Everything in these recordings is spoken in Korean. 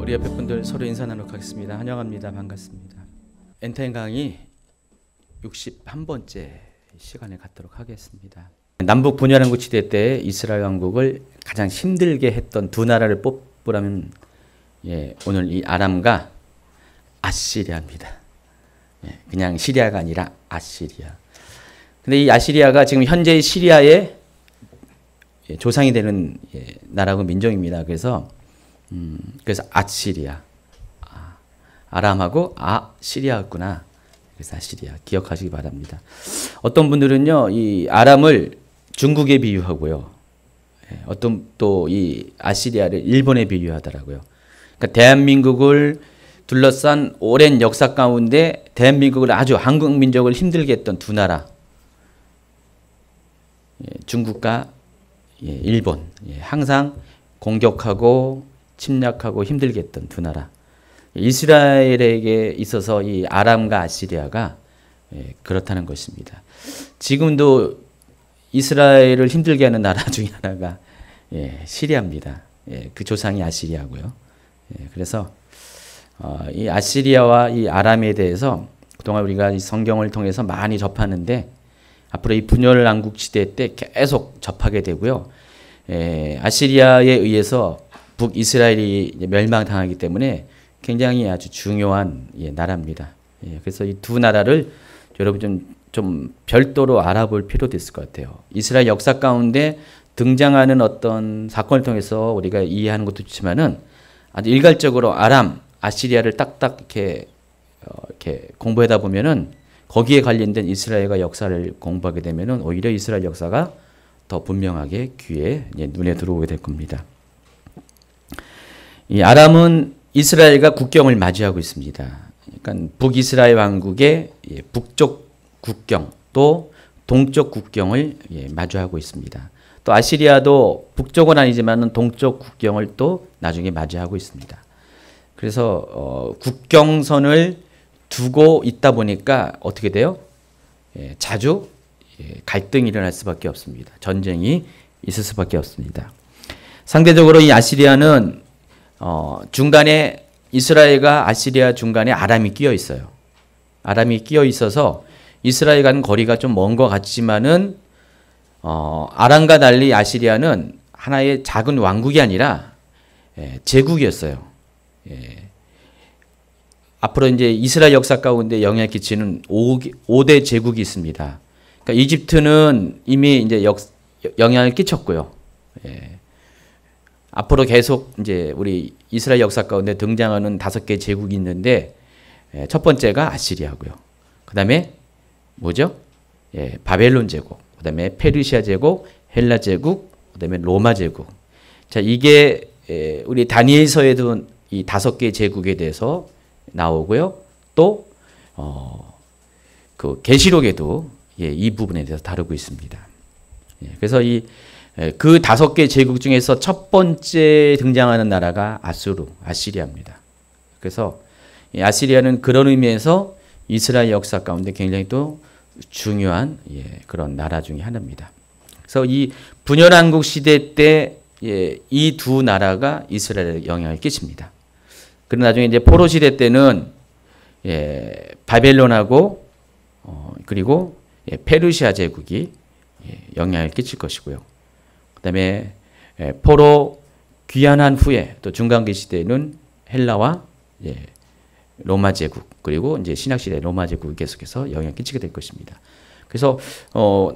우리 옆에 분들 서로 인사 나누도록 하겠습니다. 환영합니다. 반갑습니다. 엔타임 강의 61번째 시간에 갖도록 하겠습니다. 남북 분열한국 시대 때 이스라엘 왕국을 가장 힘들게 했던 두 나라를 뽑으라면 오늘 이 아람과 아시리아입니다. 그냥 시리아가 아니라 아시리아. 근데 이 아시리아가 지금 현재 시리아의 조상이 되는 나라고 민족입니다. 그래서 아시리아, 아람하고 시리아였구나. 그래서 아시리아 기억하시기 바랍니다. 어떤 분들은요, 이 아람을 중국에 비유하고요, 어떤 또 이 아시리아를 일본에 비유하더라고요. 그러니까 대한민국을 둘러싼 오랜 역사 가운데 대한민국을 아주 한국 민족을 힘들게 했던 두 나라, 중국과 일본, 항상 공격하고 침략하고 힘들게 했던 두 나라. 이스라엘에게 있어서 이 아람과 아시리아가 그렇다는 것입니다. 지금도 이스라엘을 힘들게 하는 나라 중에 하나가 시리아입니다. 그 조상이 아시리아고요. 그래서 이 아시리아와 이 아람에 대해서 그동안 우리가 이 성경을 통해서 많이 접하는데 앞으로 이 분열 왕국 시대 때 계속 접하게 되고요. 아시리아에 의해서 북이스라엘이 멸망당하기 때문에 굉장히 아주 중요한 나라입니다. 그래서 이 두 나라를 여러분 좀 별도로 알아볼 필요도 있을 것 같아요. 이스라엘 역사 가운데 등장하는 어떤 사건을 통해서 우리가 이해하는 것도 좋지만은 아주 일괄적으로 아람, 아시리아를 딱딱 이렇게 공부하다 보면은 거기에 관련된 이스라엘과 역사를 공부하게 되면은 오히려 이스라엘 역사가 더 분명하게 귀에 눈에 들어오게 될 겁니다. 이 아람은 이스라엘과 국경을 맞이하고 있습니다. 그러니까 북이스라엘 왕국의 북쪽 국경 또 동쪽 국경을 마주하고 있습니다. 또 아시리아도 북쪽은 아니지만 동쪽 국경을 또 나중에 맞이하고 있습니다. 그래서 국경선을 두고 있다 보니까 어떻게 돼요? 자주 갈등이 일어날 수밖에 없습니다. 전쟁이 있을 수밖에 없습니다. 상대적으로 이 아시리아는 중간에 이스라엘과 아시리아 중간에 아람이 끼어 있어요. 아람이 끼어 있어서 이스라엘과는 거리가 좀 먼 것 같지만은 아람과 달리 아시리아는 하나의 작은 왕국이 아니라 제국이었어요. 앞으로 이제 이스라엘 역사 가운데 영향을 끼치는 5대 제국이 있습니다. 그러니까 이집트는 이미 이제 영향을 끼쳤고요. 앞으로 계속 이제 우리 이스라엘 역사 가운데 등장하는 5개 제국이 있는데 첫 번째가 아시리아고요. 그다음에 뭐죠? 바벨론 제국, 그다음에 페르시아 제국, 헬라 제국, 그다음에 로마 제국. 자, 이게 우리 다니엘서에도 이 5개 제국에 대해서 나오고요. 또 그 계시록에도 이 부분에 대해서 다루고 있습니다. 그래서 그 5개 제국 중에서 첫 번째 등장하는 나라가 아시리아입니다. 그래서 아시리아는 그런 의미에서 이스라엘 역사 가운데 굉장히 또 중요한 그런 나라 중에 하나입니다. 그래서 이 분열왕국 시대 때 이 두 나라가 이스라엘에 영향을 끼칩니다. 그리고 나중에 이제 포로 시대 때는 바벨론하고 그리고 페르시아 제국이 영향을 끼칠 것이고요. 그다음에 포로 귀환한 후에 또 중간기 시대에는 헬라와 로마 제국 그리고 이제 신약 시대 로마 제국이 계속해서 영향을 끼치게 될 것입니다. 그래서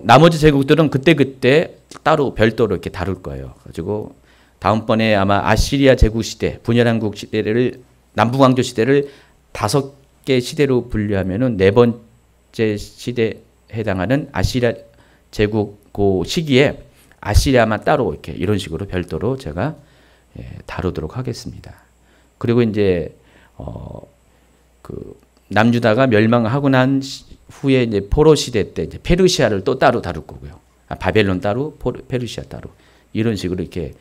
나머지 제국들은 그때 따로 별도로 이렇게 다룰 거예요. 가지고 다음번에 아마 아시리아 제국 시대, 분열왕국 시대를 남북왕조 시대를 5개 시대로 분류하면은 4번째 시대에 해당하는 아시리아 제국 그 시기에 아시리아만 따로 이렇게 이런 식으로 별도로 제가 다루도록 하겠습니다. 그리고 이제 그 남유다가 멸망하고 난 후에 이제 포로 시대 때 이제 페르시아를 또 따로 다룰 거고요. 바벨론 따로, 페르시아 따로 이런 식으로 이렇게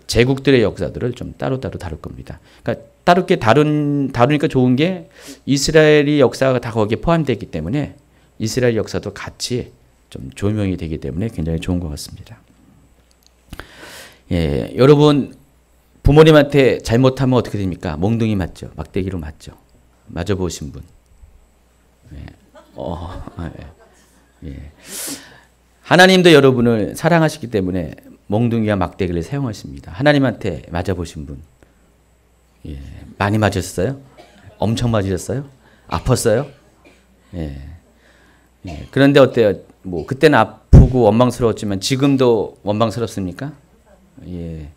제국들의 역사들을 좀 따로따로 다룰 겁니다. 그러니까 따롭게 다루니까 좋은 게 이스라엘의 역사가 다 거기에 포함되기 때문에 이스라엘 역사도 같이 좀 조명이 되기 때문에 굉장히 좋은 것 같습니다. 여러분 부모님한테 잘못하면 어떻게 됩니까? 몽둥이 맞죠. 막대기로 맞죠. 맞아보신 분. 예. 예. 하나님도 여러분을 사랑하시기 때문에 몽둥이와 막대기를 사용하십니다. 하나님한테 맞아보신 분. 예. 많이 맞으셨어요? 엄청 맞으셨어요? 아팠어요? 예. 예. 그런데 어때요? 뭐 그때는 아프고 원망스러웠지만 지금도 원망스럽습니까? 예.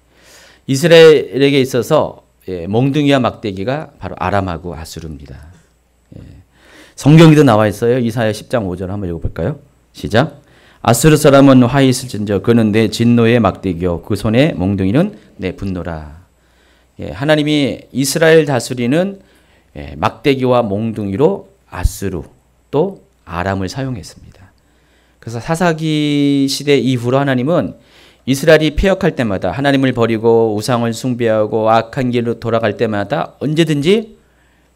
이스라엘에게 있어서 예, 몽둥이와 막대기가 바로 아람하고 아수르입니다. 예. 성경에도 나와 있어요. 이사야 10장 5절 한번 읽어볼까요? 시작. 아수르 사람은 화히 있을진저 그는 내 진노의 막대기요 그 손의 몽둥이는 내 분노라. 예, 하나님이 이스라엘 다스리는 예, 막대기와 몽둥이로 아수르 또 아람을 사용했습니다. 그래서 사사기 시대 이후로 하나님은 이스라엘이 패역할 때마다 하나님을 버리고 우상을 숭배하고 악한 길로 돌아갈 때마다 언제든지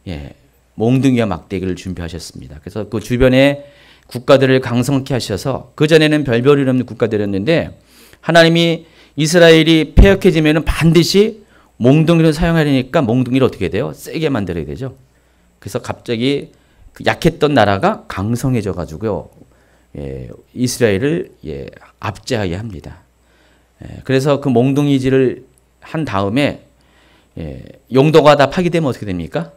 예, 몽둥이와 막대기를 준비하셨습니다. 그래서 그 주변에 국가들을 강성케 하셔서 그전에는 별볼일 없는 국가들이었는데 하나님이 이스라엘이 패역해지면 반드시 몽둥이를 사용하려니까 몽둥이를 어떻게 돼요? 세게 만들어야 되죠. 그래서 갑자기 그 약했던 나라가 강성해져 가지고요. 예, 이스라엘을 예, 압제하게 합니다. 예, 그래서 그 몽둥이질을 한 다음에 예, 용도가 다 파괴되면 어떻게 됩니까?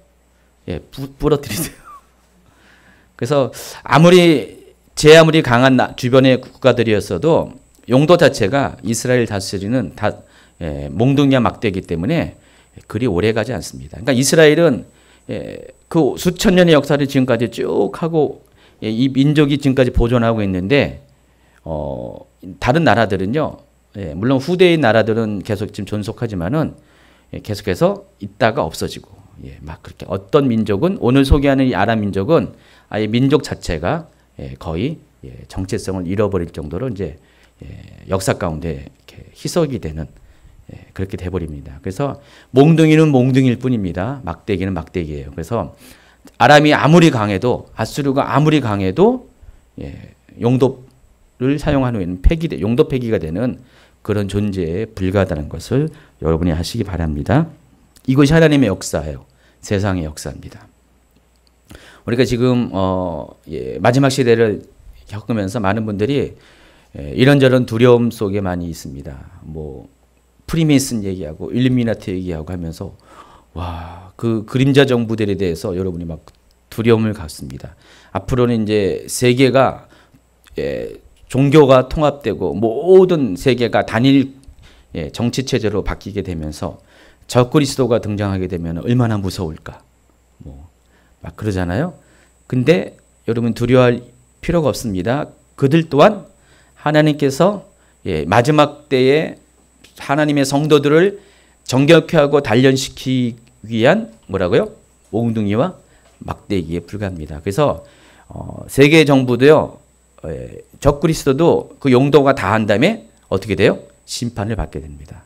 예, 부러뜨리세요. 그래서 아무리 강한 주변의 국가들이었어도 용도 자체가 이스라엘 다스리는 예, 몽둥이와 막대기 때문에 그리 오래 가지 않습니다. 그러니까 이스라엘은 예, 그 수천 년의 역사를 지금까지 쭉 하고 예, 이 민족이 지금까지 보존하고 있는데 다른 나라들은요. 예, 물론 후대의 나라들은 계속 지금 존속하지만은 예, 계속해서 있다가 없어지고 예, 막 그렇게 어떤 민족은 오늘 소개하는 이 아람 민족은 아예 민족 자체가 예, 거의 예, 정체성을 잃어버릴 정도로 이제 예, 역사 가운데 이렇게 희석이 되는 예, 그렇게 돼버립니다. 그래서 몽둥이는 몽둥이일 뿐입니다. 막대기는 막대기예요. 그래서 아람이 아무리 강해도 아수르가 아무리 강해도 예, 용도를 사용한 후에는 용도 폐기가 되는 그런 존재에 불과하다는 것을 여러분이 아시기 바랍니다. 이것이 하나님의 역사예요. 세상의 역사입니다. 우리가 지금 예, 마지막 시대를 겪으면서 많은 분들이 예, 이런저런 두려움 속에 많이 있습니다. 뭐 프리메이슨 얘기하고 일루미나티 얘기하고 하면서 와, 그 그림자 정부들에 대해서 여러분이 막 두려움을 갖습니다. 앞으로는 이제 세계가 예, 종교가 통합되고 모든 세계가 단일 예, 정치 체제로 바뀌게 되면서 적그리스도가 등장하게 되면 얼마나 무서울까? 뭐 막 그러잖아요. 근데 여러분 두려워할 필요가 없습니다. 그들 또한 하나님께서 예, 마지막 때에 하나님의 성도들을 정결케 하고 단련시키기 위한 뭐라고요? 몽둥이와 막대기에 불과합니다. 그래서 세계 정부도요. 적그리스도도 그 용도가 다한 다음에 어떻게 돼요? 심판을 받게 됩니다.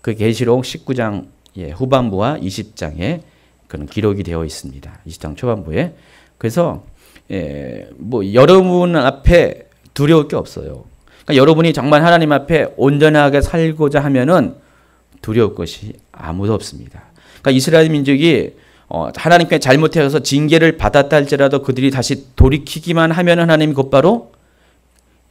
그 계시록 19장 예, 후반부와 20장에 그런 기록이 되어 있습니다. 20장 초반부에. 그래서 예, 뭐 여러분 앞에 두려울 게 없어요. 그러니까 여러분이 정말 하나님 앞에 온전하게 살고자 하면은 두려울 것이 아무도 없습니다. 그러니까 이스라엘 민족이 하나님께 잘못해서 징계를 받았다 할지라도 그들이 다시 돌이키기만 하면 하나님이 곧바로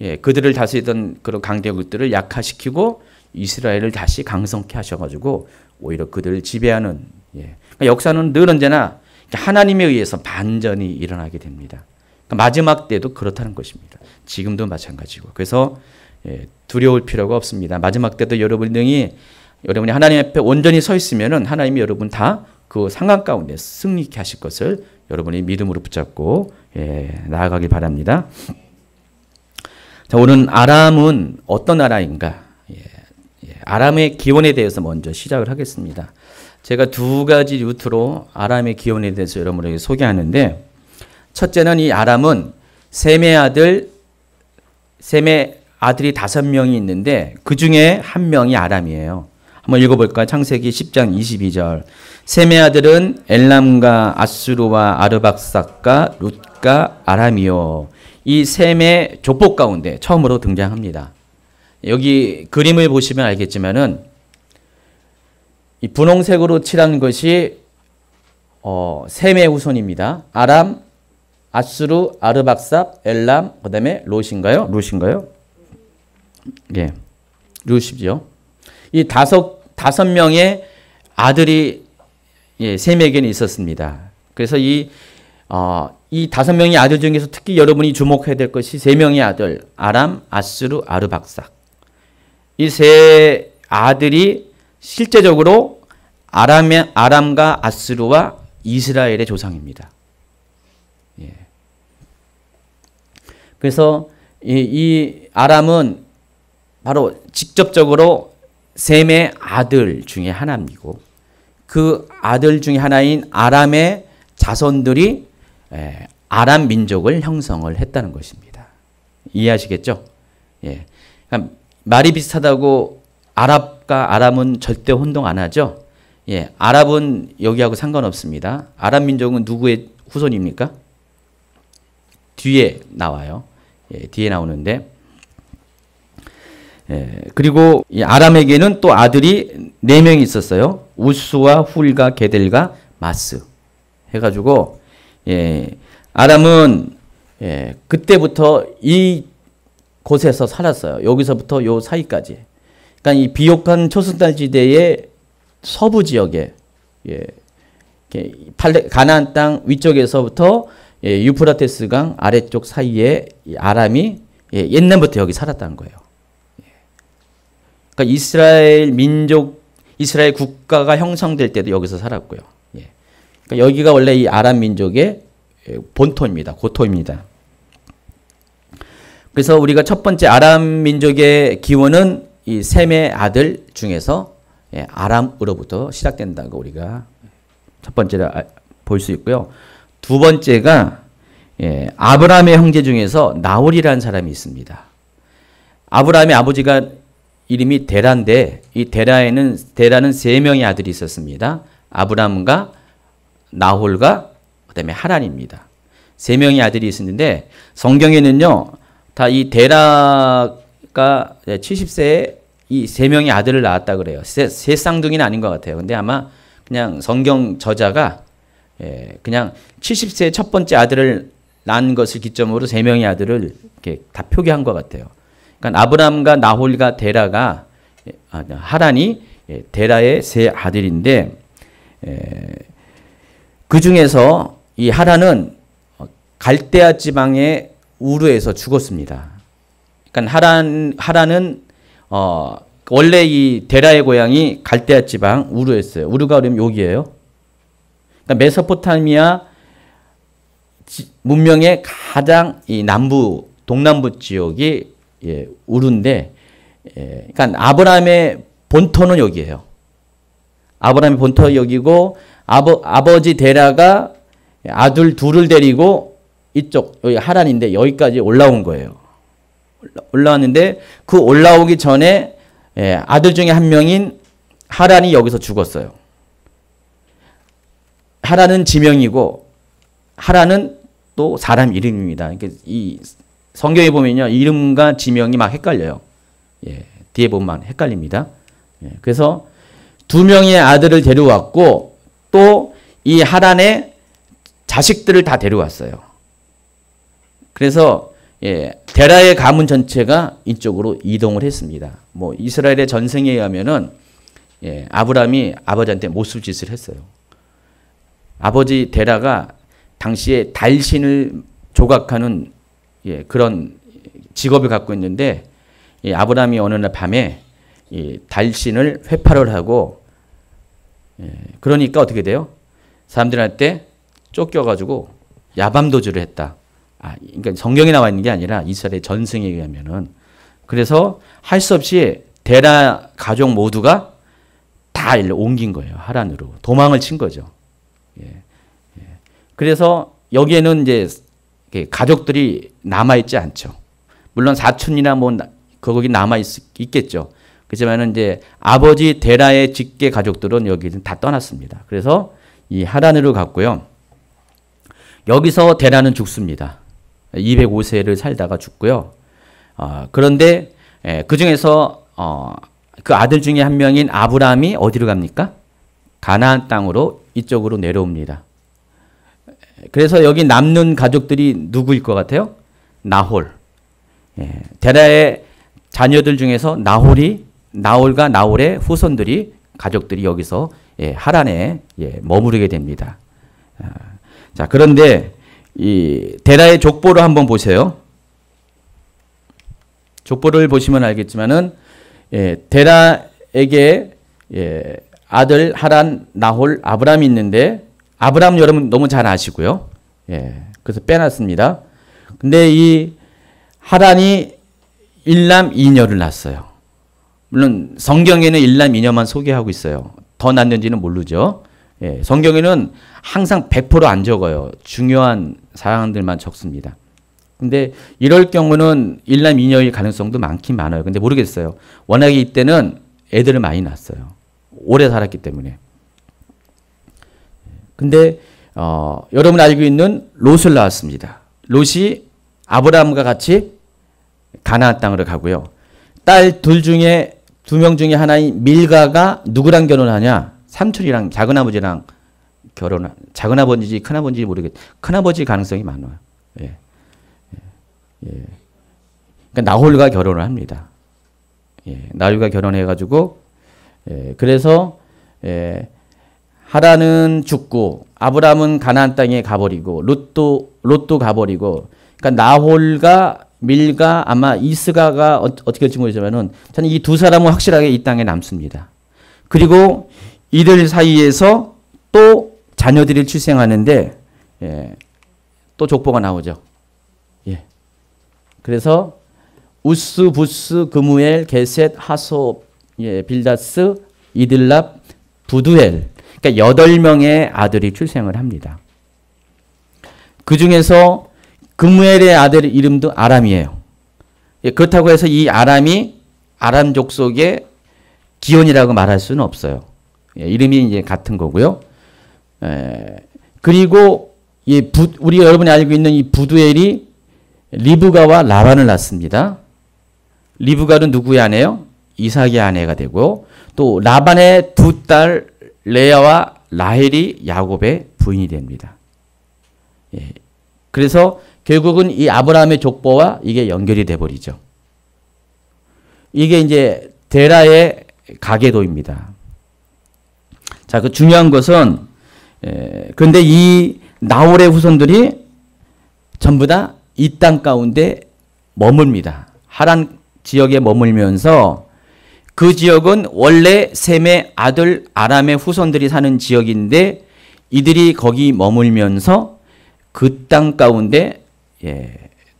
예, 그들을 다스리던 그런 강대국들을 약화시키고 이스라엘을 다시 강성케 하셔가지고 오히려 그들을 지배하는 예. 그러니까 역사는 늘 언제나 하나님에 의해서 반전이 일어나게 됩니다. 그러니까 마지막 때도 그렇다는 것입니다. 지금도 마찬가지고. 그래서 예, 두려울 필요가 없습니다. 마지막 때도 여러분이 하나님 앞에 온전히 서 있으면은 하나님이 여러분 다 그 상황 가운데 승리케 하실 것을 여러분이 믿음으로 붙잡고 예, 나아가길 바랍니다. 자, 오늘 아람은 어떤 나라인가? 예, 아람의 기원에 대해서 먼저 시작을 하겠습니다. 제가 두 가지 루트로 아람의 기원에 대해서 여러분에게 소개하는데 첫째는 이 아람은 셈의 아들이 5명이 있는데 그 중에 한 명이 아람이에요. 한번 읽어볼까요? 창세기 10장 22절. 셈의 아들은 엘람과 아수르와 아르박삭과 룻과 아람이요. 이 셈의 족보 가운데 처음으로 등장합니다. 여기 그림을 보시면 알겠지만은 이 분홍색으로 칠한 것이 셈의 후손입니다. 아람, 아수르, 아르박삽, 엘람, 그다음에 롯인가요? 룻인가요? 예, 룻이죠. 이 다섯 명의 아들이 셈에게는 있었습니다. 그래서 이 다섯 명의 아들 중에서 특히 여러분이 주목해야 될 것이 세 명의 아들, 아람, 아수르, 아르박삭. 이 세 아들이 실제적으로 아람과 아수르와 이스라엘의 조상입니다. 예. 그래서 이 아람은 바로 직접적으로 셈의 아들 중에 하나이고 그 아들 중에 하나인 아람의 자손들이 아람 민족을 형성을 했다는 것입니다. 이해하시겠죠? 예. 그러니까 말이 비슷하다고 아랍과 아람은 절대 혼동 안 하죠? 예. 아랍은 여기하고 상관없습니다. 아람 민족은 누구의 후손입니까? 뒤에 나와요. 예, 뒤에 나오는데 그리고 이 아람에게는 또 아들이 4명이 있었어요. 우스와 훌과 게델과 마스 해가지고 아람은 그때부터 이 곳에서 살았어요. 여기서부터 요 사이까지. 그러니까 이 비옥한 초승달지대의 서부 지역에 가나안 땅 위쪽에서부터 유프라테스 강 아래쪽 사이에 아람이 옛날부터 여기 살았다는 거예요. 그러니까 이스라엘 민족, 이스라엘 국가가 형성될 때도 여기서 살았고요. 그러니까 여기가 원래 이 아람 민족의 본토입니다. 고토입니다. 그래서 우리가 첫 번째 아람 민족의 기원은 이 셈의 아들 중에서 아람으로부터 시작된다고 우리가 첫 번째로 볼 수 있고요. 두 번째가 아브라함의 형제 중에서 나홀이라는 사람이 있습니다. 아브라함의 아버지가 이름이 데라인데 이 데라는 3명의 아들이 있었습니다. 아브라함과 나홀과 그다음에 하란입니다. 3명의 아들이 있었는데 성경에는요. 다 이 데라가 70세에 이 3명의 아들을 낳았다 그래요. 세 쌍둥이는 아닌 것 같아요. 근데 아마 그냥 성경 저자가 그냥 70세에 첫 번째 아들을 낳은 것을 기점으로 3명의 아들을 이렇게 다 표기한 것 같아요. 그러니까 아브라함과 나홀과 데라가 하란이 데라의 3 아들인데 그 중에서 이 하란은 갈대아 지방의 우르에서 죽었습니다. 그러니까 하란은 원래 이 데라의 고향이 갈대아 지방 우르였어요. 우르가 그러면 여기예요. 그러니까 메소포타미아 문명의 가장 이 동남부 지역이 우르인데, 그러니까 아브라함의 본토는 여기예요. 아브라함의 본토 여기고 아버지 데라가 아들 둘을 데리고 이쪽 여기 하란인데 여기까지 올라온 거예요. 올라왔는데 그 올라오기 전에 아들 중에 한 명인 하란이 여기서 죽었어요. 하란은 지명이고 하란은 또 사람 이름입니다. 그러니까 이 성경에 보면요 이름과 지명이 막 헷갈려요. 뒤에 보면 헷갈립니다. 그래서 2명의 아들을 데려왔고 또 이 하란의 자식들을 다 데려왔어요. 그래서 데라의 가문 전체가 이쪽으로 이동을 했습니다. 뭐 이스라엘의 전승에 의하면은 아브라함이 아버지한테 못술짓을 했어요. 아버지 데라가 당시에 달신을 조각하는 그런 직업을 갖고 있는데 아브라함이 어느 날 밤에 달신을 회파를 하고 그러니까 어떻게 돼요? 사람들한테 쫓겨가지고 야밤도주를 했다. 그러니까 성경에 나와 있는 게 아니라 이스라엘 전승에 의하면은 그래서 할 수 없이 데라 가족 모두가 다 일로 옮긴 거예요. 하란으로 도망을 친 거죠. 그래서 여기에는 이제 가족들이 남아 있지 않죠. 물론 사촌이나 뭐 거기 남아 있겠죠. 그렇지만은 이제 아버지 데라의 직계 가족들은 여기는 다 떠났습니다. 그래서 이 하란으로 갔고요. 여기서 데라는 죽습니다. 205세를 살다가 죽고요. 그런데 그 중에서 그 아들 중에 한 명인 아브라함이 어디로 갑니까? 가나안 땅으로 이쪽으로 내려옵니다. 그래서 여기 남는 가족들이 누구일 것 같아요? 나홀. 데라의 자녀들 중에서 나홀과 나홀의 후손들이 가족들이 여기서 하란에 머무르게 됩니다. 자, 그런데 이 데라의 족보를 한번 보세요. 족보를 보시면 알겠지만은 데라에게 아들 하란, 나홀, 아브람이 있는데 아브람 여러분 너무 잘 아시고요. 그래서 빼놨습니다. 근데 이 하란이 일남 이녀를 낳았어요. 물론 성경에는 일남 이녀만 소개하고 있어요. 더 낳는지는 모르죠. 성경에는 항상 100% 안 적어요. 중요한 사항들만 적습니다. 근데 이럴 경우는 일남 이녀일 가능성도 많긴 많아요. 근데 모르겠어요. 워낙에 이때는 애들을 많이 낳았어요. 오래 살았기 때문에. 근데 여러분 알고 있는 롯을 낳았습니다. 롯이 아브라함과 같이 가나안 땅으로 가고요. 딸 두 명 중에 하나인 밀가가 누구랑 결혼하냐? 삼촌이랑 작은아버지랑 작은아버지인지 큰아버지인지 모르겠. 큰아버지 가능성이 많아요. 그러니까 나홀과 결혼을 합니다. 나홀과 결혼해가지고 그래서 하란은 죽고 아브라함은 가나안 땅에 가버리고 롯도 가버리고 그러니까 나홀과 밀가 아마 이스가가 어떻게 될지 모르지만은 저는 이 두 사람은 확실하게 이 땅에 남습니다. 그리고 이들 사이에서 또 자녀들이 출생하는데 또 족보가 나오죠. 그래서 우스, 부스, 그무엘, 게셋, 하소, 빌다스, 이들랍, 부두엘. 그러니까 8명의 아들이 출생을 합니다. 그 중에서 그무엘의 아들 이름도 아람이에요. 그렇다고 해서 이 아람이 아람 족속의 기온이라고 말할 수는 없어요. 이름이 이제 같은 거고요. 그리고 우리 여러분이 알고 있는 이 부두엘이 리브가와 라반을 낳습니다. 리브가는 누구의 아내요? 이삭의 아내가 되고 또 라반의 두 딸 레아와 라헬이 야곱의 부인이 됩니다. 그래서 결국은 이 아브라함의 족보와 이게 연결이 돼 버리죠. 이게 이제 데라의 가계도입니다. 자, 그 중요한 것은 그런데 이 나홀의 후손들이 전부 다 이 땅 가운데 머뭅니다. 하란 지역에 머물면서 그 지역은 원래 셈의 아들 아람의 후손들이 사는 지역인데 이들이 거기 머물면서 그 땅 가운데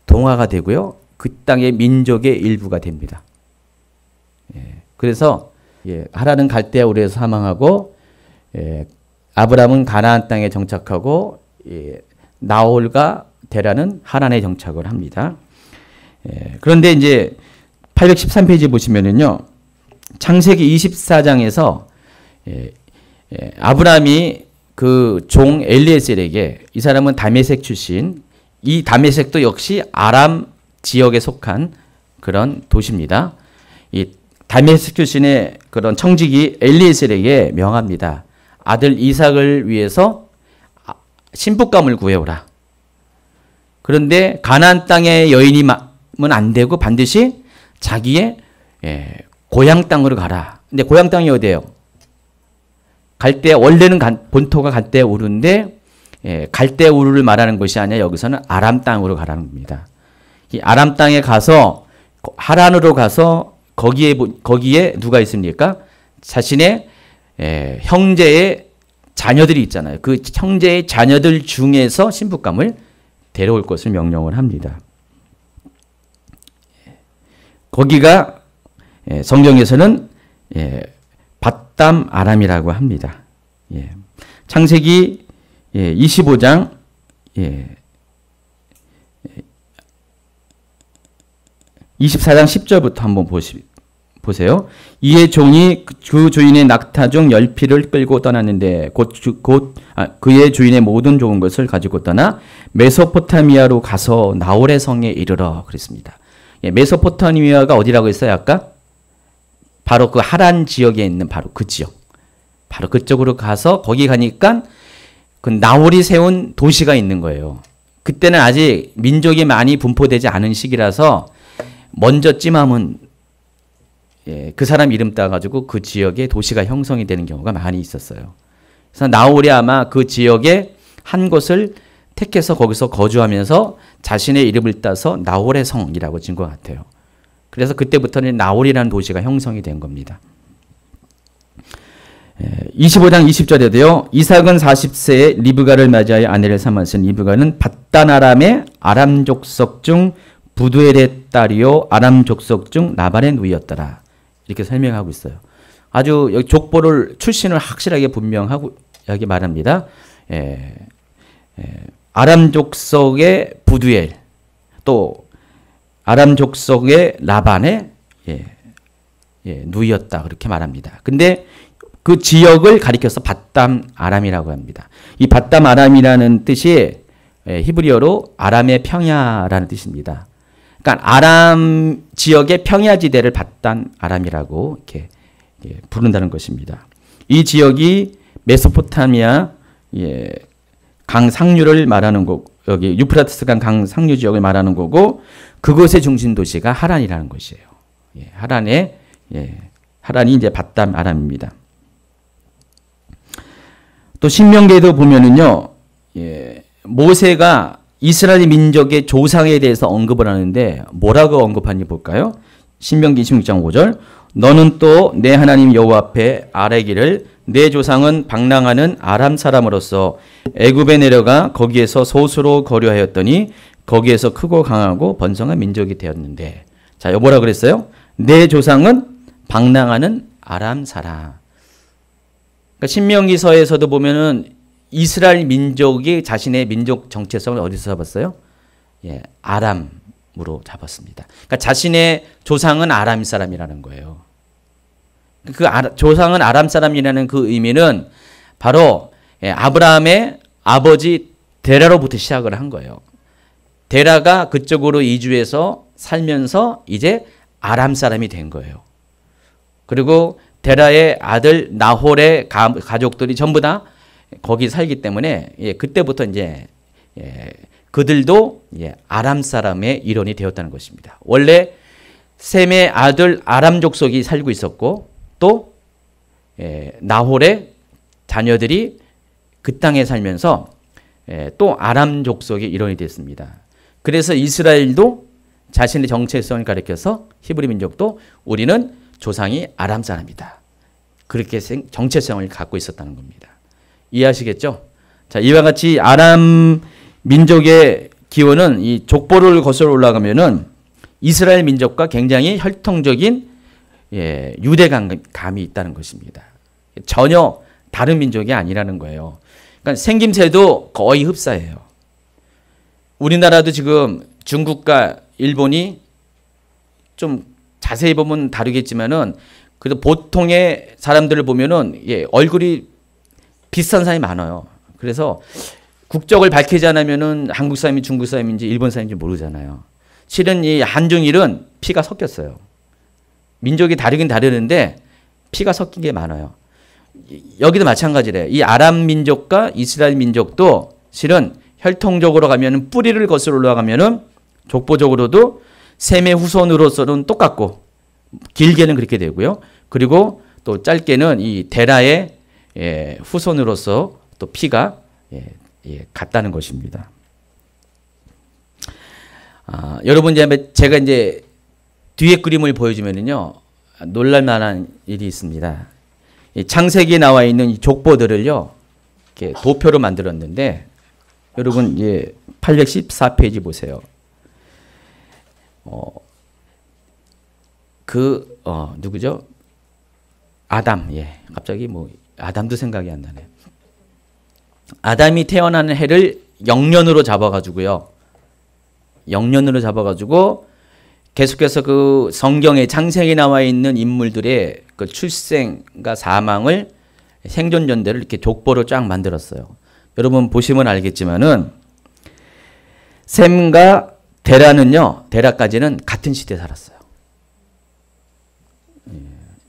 동화가 되고요. 그 땅의 민족의 일부가 됩니다. 그래서 하란은 갈대아 우르에서 사망하고 아브람은 가나안 땅에 정착하고 나홀과 데라는 하란에 정착을 합니다. 그런데 이제 813페이지 보시면은요. 창세기 24장에서 아브람이 그 종 엘리에셀에게 이 사람은 다메섹 출신 이 다메섹도 역시 아람 지역에 속한 그런 도시입니다. 이 다메섹 출신의 그런 청직이 엘리에셀에게 명합니다. 아들 이삭을 위해서 신부감을 구해오라. 그런데 가나안 땅의 여인이면 안 되고 반드시 자기의 고향 땅으로 가라. 근데 고향 땅이 어디예요? 원래는 본토가 갈대아 우르인데 갈대아 우르를 말하는 것이 아니라 여기서는 아람 땅으로 가라는 겁니다. 이 아람 땅에 가서 하란으로 가서 거기에 누가 있습니까? 자신의 형제의 자녀들이 있잖아요. 그 형제의 자녀들 중에서 신부감을 데려올 것을 명령을 합니다. 거기가 성경에서는 밧담 아람이라고 합니다. 창세기 25장 24장 10절부터 한번 보세요. 이에 종이 그 주인의 낙타 중 10匹를 끌고 떠났는데 그의 주인의 모든 좋은 것을 가지고 떠나 메소포타미아로 가서 나홀의 성에 이르러 그랬습니다. 메소포타미아가 어디라고 했어요? 아까? 바로 그 하란 지역에 있는 바로 그 지역. 바로 그쪽으로 가서 거기 가니까 그 나홀이 세운 도시가 있는 거예요. 그때는 아직 민족이 많이 분포되지 않은 시기라서 먼저 찜하면 그 사람 이름 따가지고 그 지역에 도시가 형성이 되는 경우가 많이 있었어요. 그래서 나홀이 아마 그 지역에 한 곳을 택해서 거기서 거주하면서 자신의 이름을 따서 나홀의 성이라고 진 것 같아요. 그래서 그때부터는 나홀이라는 도시가 형성이 된 겁니다. 25장 20절에도요. 이삭은 40세에 리브가를 맞이하여 아내를 삼았으니 리브가는 밧단 아람의 아람 족속 중 부두엘의 딸이요 아람 족속 중 라반의 누이였더라. 이렇게 설명하고 있어요. 아주 여기 족보를 출신을 확실하게 분명하고 여기 말합니다. 아람 족속의 부두엘 또 아람 족속의 라반의 누이였다 그렇게 말합니다. 근데 그 지역을 가리켜서 밧담 아람이라고 합니다. 이 밧담 아람이라는 뜻이 히브리어로 아람의 평야라는 뜻입니다. 그러니까 아람 지역의 평야지대를 밧담 아람이라고 이렇게 부른다는 것입니다. 이 지역이 메소포타미아 강 상류를 말하는 곳, 여기 유프라테스 강 상류 지역을 말하는 거고 그곳의 중심 도시가 하란이라는 것이에요. 하란이 이제 밧담 아람입니다. 또 신명기에도 보면은요, 모세가 이스라엘 민족의 조상에 대해서 언급을 하는데 뭐라고 언급하는지 볼까요? 신명기 26장 5절. 너는 또 내 하나님 여호와 앞에 아뢰기를 내 조상은 방랑하는 아람 사람으로서 애굽에 내려가 거기에서 소수로 거류하였더니 거기에서 크고 강하고 번성한 민족이 되었는데. 자, 뭐라 그랬어요? 내 조상은 방랑하는 아람 사람. 그러니까 신명기서에서도 보면은 이스라엘 민족이 자신의 민족 정체성을 어디서 잡았어요? 아람으로 잡았습니다. 그러니까 자신의 조상은 아람 사람이라는 거예요. 그 조상은 아람 사람이라는 그 의미는 바로 아브라함의 아버지 데라로부터 시작을 한 거예요. 데라가 그쪽으로 이주해서 살면서 이제 아람 사람이 된 거예요. 그리고 데라의 아들 나홀의 가족들이 전부 다 거기 살기 때문에 그때부터 이제 그들도 아람 사람의 일원이 되었다는 것입니다. 원래 셈의 아들 아람 족속이 살고 있었고 또 나홀의 자녀들이 그 땅에 살면서 또 아람 족속의 일원이 됐습니다. 그래서 이스라엘도 자신의 정체성을 가리켜서 히브리 민족도 우리는 조상이 아람 사람이다. 그렇게 정체성을 갖고 있었다는 겁니다. 이해하시겠죠? 자, 이와 같이 아람 민족의 기원은 이 족보를 거슬러 올라가면은 이스라엘 민족과 굉장히 혈통적인 유대감이 있다는 것입니다. 전혀 다른 민족이 아니라는 거예요. 그러니까 생김새도 거의 흡사해요. 우리나라도 지금 중국과 일본이 좀 자세히 보면 다르겠지만은 그래도 보통의 사람들을 보면은 얼굴이 비슷한 사람이 많아요. 그래서 국적을 밝히지 않으면은 한국 사람이 중국 사람인지 일본 사람인지 모르잖아요. 실은 이 한중일은 피가 섞였어요. 민족이 다르긴 다르는데 피가 섞인 게 많아요. 여기도 마찬가지래요. 이 아람 민족과 이스라엘 민족도 실은 혈통적으로 가면은 뿌리를 거슬러 올라가면은 족보적으로도 셈의 후손으로서는 똑같고 길게는 그렇게 되고요. 그리고 또 짧게는 이 데라의 후손으로서 또 피가 같다는 것입니다. 여러분 제가 이제 뒤에 그림을 보여주면은요 놀랄만한 일이 있습니다. 이 창세기에 나와 있는 이 족보들을요 이렇게 도표로 만들었는데 여러분 814페이지 보세요. 누구죠? 아담. 갑자기 아담도 생각이 안 나네. 아담이 태어나는 해를 영년으로 잡아가지고요. 영년으로 잡아가지고 계속해서 그 성경에 창세기에 나와 있는 인물들의 그 출생과 사망을 생존 전대를 이렇게 족보로 쫙 만들었어요. 여러분 보시면 알겠지만은 셈과 데라까지는 같은 시대에 살았어요.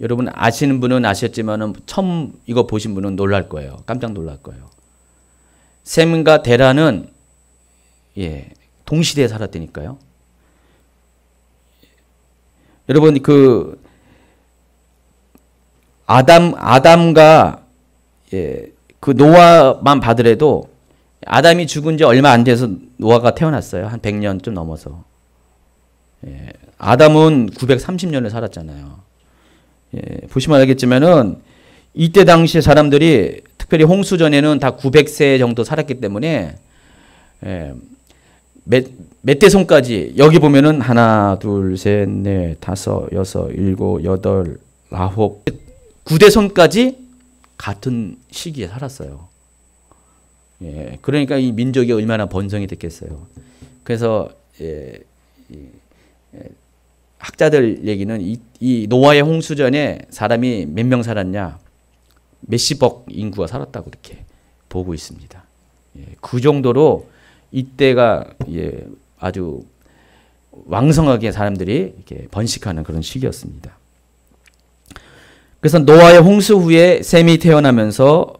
여러분 아시는 분은 아셨지만은 처음 이거 보신 분은 놀랄 거예요. 깜짝 놀랄 거예요. 셈과 데라는 동시대에 살았다니까요. 여러분 그 아담과 그 노아만 봐더라도 아담이 죽은 지 얼마 안 돼서 노아가 태어났어요. 한 100년 좀 넘어서. 아담은 930년을 살았잖아요. 보시면 알겠지만은 이때 당시에 사람들이 특별히 홍수 전에는 다 900세 정도 살았기 때문에 몇 대손까지 여기 보면은 하나, 둘, 셋, 넷, 다섯, 여섯, 일곱, 여덟, 아홉, 9대손까지 같은 시기에 살았어요. 그러니까 이 민족이 얼마나 번성이 됐겠어요. 그래서 학자들 얘기는 이 노아의 홍수 전에 사람이 몇 명 살았냐? 몇십억 인구가 살았다고 이렇게 보고 있습니다. 그 정도로 이때가 아주 왕성하게 사람들이 이렇게 번식하는 그런 시기였습니다. 그래서 노아의 홍수 후에 셈이 태어나면서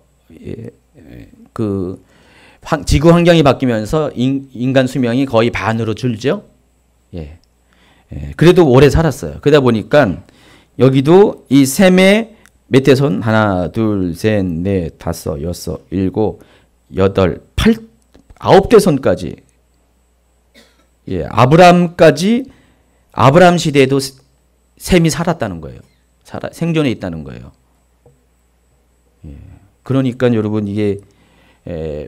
그 지구 환경이 바뀌면서 인간 수명이 거의 반으로 줄죠. 그래도 오래 살았어요. 그러다 보니까 여기도 이 셈의 몇 대손? 하나, 둘, 셋, 넷, 다섯, 여섯, 일곱, 여덟, 팔, 9대손까지. 아브람 시대에도 셈이 살았다는 거예요. 생존해 있다는 거예요. 그러니까 여러분 이게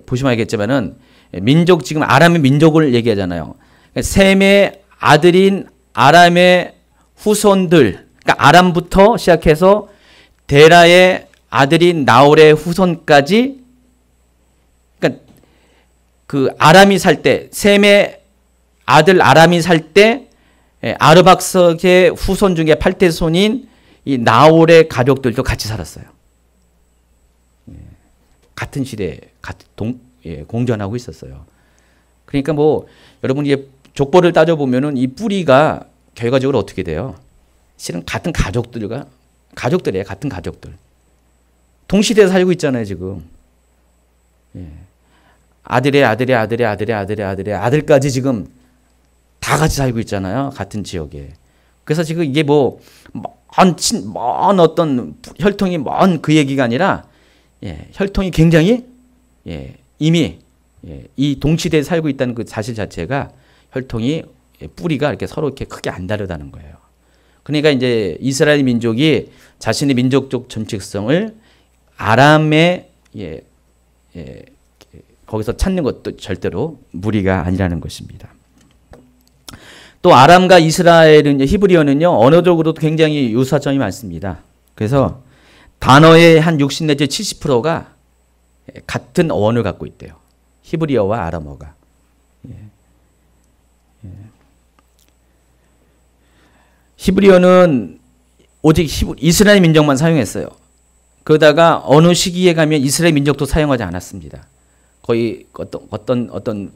보시면 알겠지만은 민족 지금 아람의 민족을 얘기하잖아요. 셈의 아들인 아람의 후손들, 그러니까 아람부터 시작해서 데라의 아들인 나홀의 후손까지, 그러니까 그 아람이 살 때, 셈의 아들 아람이 살 때 아르박삭의 후손 중에 8대손인 이 나홀의 가족들도 같이 살았어요. 같은 시대에 공존하고 있었어요. 그러니까 뭐 여러분 이게 족보를 따져보면은 이 뿌리가 결과적으로 어떻게 돼요? 실은 같은 가족들이에요. 같은 가족들. 동시대에 살고 있잖아요, 지금. 아들의 아들까지 지금 다 같이 살고 있잖아요. 같은 지역에. 그래서 지금 이게 뭐, 먼 어떤 혈통이 먼 그 얘기가 아니라, 혈통이 굉장히, 이미, 이 동시대에 살고 있다는 그 사실 자체가 혈통이 뿌리가 이렇게 서로 이렇게 크게 안 다르다는 거예요. 그러니까 이제 이스라엘 민족이 자신의 민족적 정체성을 아람의 거기서 찾는 것도 절대로 무리가 아니라는 것입니다. 또 아람과 이스라엘은 히브리어는요 언어적으로도 굉장히 유사점이 많습니다. 그래서 단어의 한 60 내지 70%가 같은 어원을 갖고 있대요. 히브리어와 아람어가. 히브리어는 오직 이스라엘 민족만 사용했어요. 그러다가 어느 시기에 가면 이스라엘 민족도 사용하지 않았습니다. 거의 어떤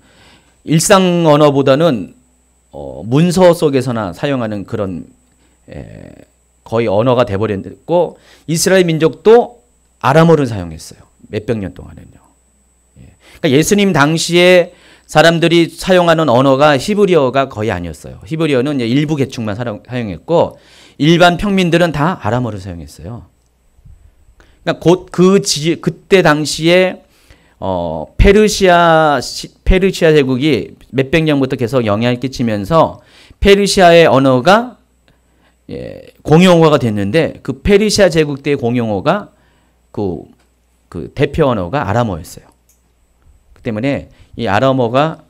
일상 언어보다는 문서 속에서나 사용하는 그런 거의 언어가 돼버렸고 이스라엘 민족도 아람어를 사용했어요. 몇백 년 동안은요. 그러니까 예수님 당시에 사람들이 사용하는 언어가 히브리어가 거의 아니었어요. 히브리어는 일부 계층만 사용했고 일반 평민들은 다 아람어를 사용했어요. 그러니까 곧 그때 당시에 페르시아 제국이 몇백 년부터 계속 영향을 끼치면서 페르시아의 언어가 공용어가 됐는데 그 페르시아 제국 때의 공용어가 그 대표 언어가 아람어였어요. 그 때문에 이 아람어가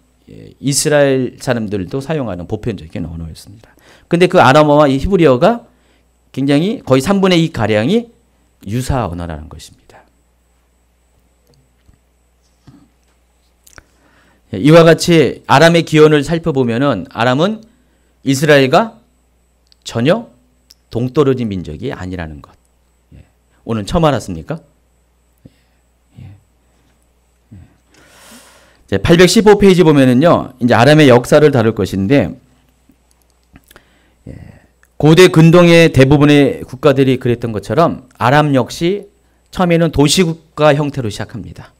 이스라엘 사람들도 사용하는 보편적인 언어였습니다. 근데 그 아람어와 이 히브리어가 굉장히 거의 3분의 2 가량이 유사 언어라는 것입니다. 이와 같이 아람의 기원을 살펴보면은 아람은 이스라엘과 전혀 동떨어진 민족이 아니라는 것. 오늘 처음 알았습니까? 815페이지 보면은요, 이제 아람의 역사를 다룰 것인데, 고대 근동의 대부분의 국가들이 그랬던 것처럼 아람 역시 처음에는 도시국가 형태로 시작합니다.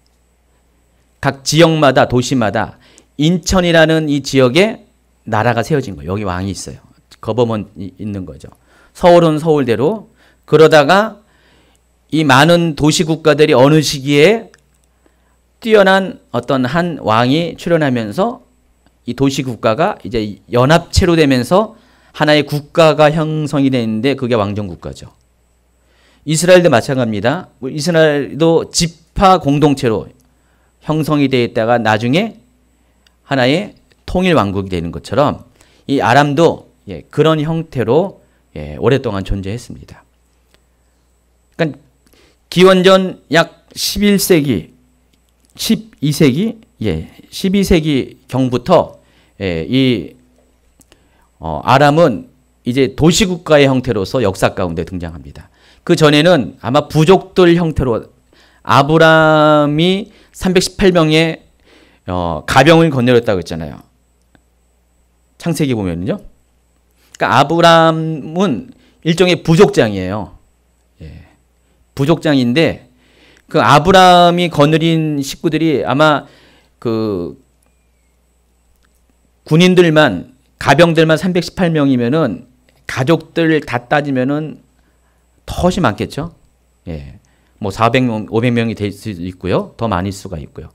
각 지역마다 도시마다 인천이라는 이 지역에 나라가 세워진 거예요. 여기 왕이 있어요. 거버먼이 있는 거죠. 서울은 서울대로. 그러다가 이 많은 도시국가들이 어느 시기에 뛰어난 어떤 한 왕이 출현하면서 이 도시국가가 이제 연합체로 되면서 하나의 국가가 형성이 되는데 그게 왕정국가죠. 이스라엘도 마찬가지입니다. 이스라엘도 지파 공동체로 형성이 되어 있다가 나중에 하나의 통일 왕국이 되는 것처럼 이 아람도 그런 형태로 오랫동안 존재했습니다. 그러니까 기원전 약 11세기, 12세기, 12세기 경부터 이 아람은 이제 도시국가의 형태로서 역사 가운데 등장합니다. 그 전에는 아마 부족들 형태로 아브람이 318명의 가병을 거느렸다고 했잖아요. 창세기 보면요. 그러니까 아브람은 일종의 부족장이에요. 부족장인데 그 아브람이 거느린 식구들이 아마 그 군인들만 가병들만 318명이면은 가족들 다 따지면은 훨씬 많겠죠. 뭐 400명, 500명이 될 수 있고요. 더 많을 수가 있고요.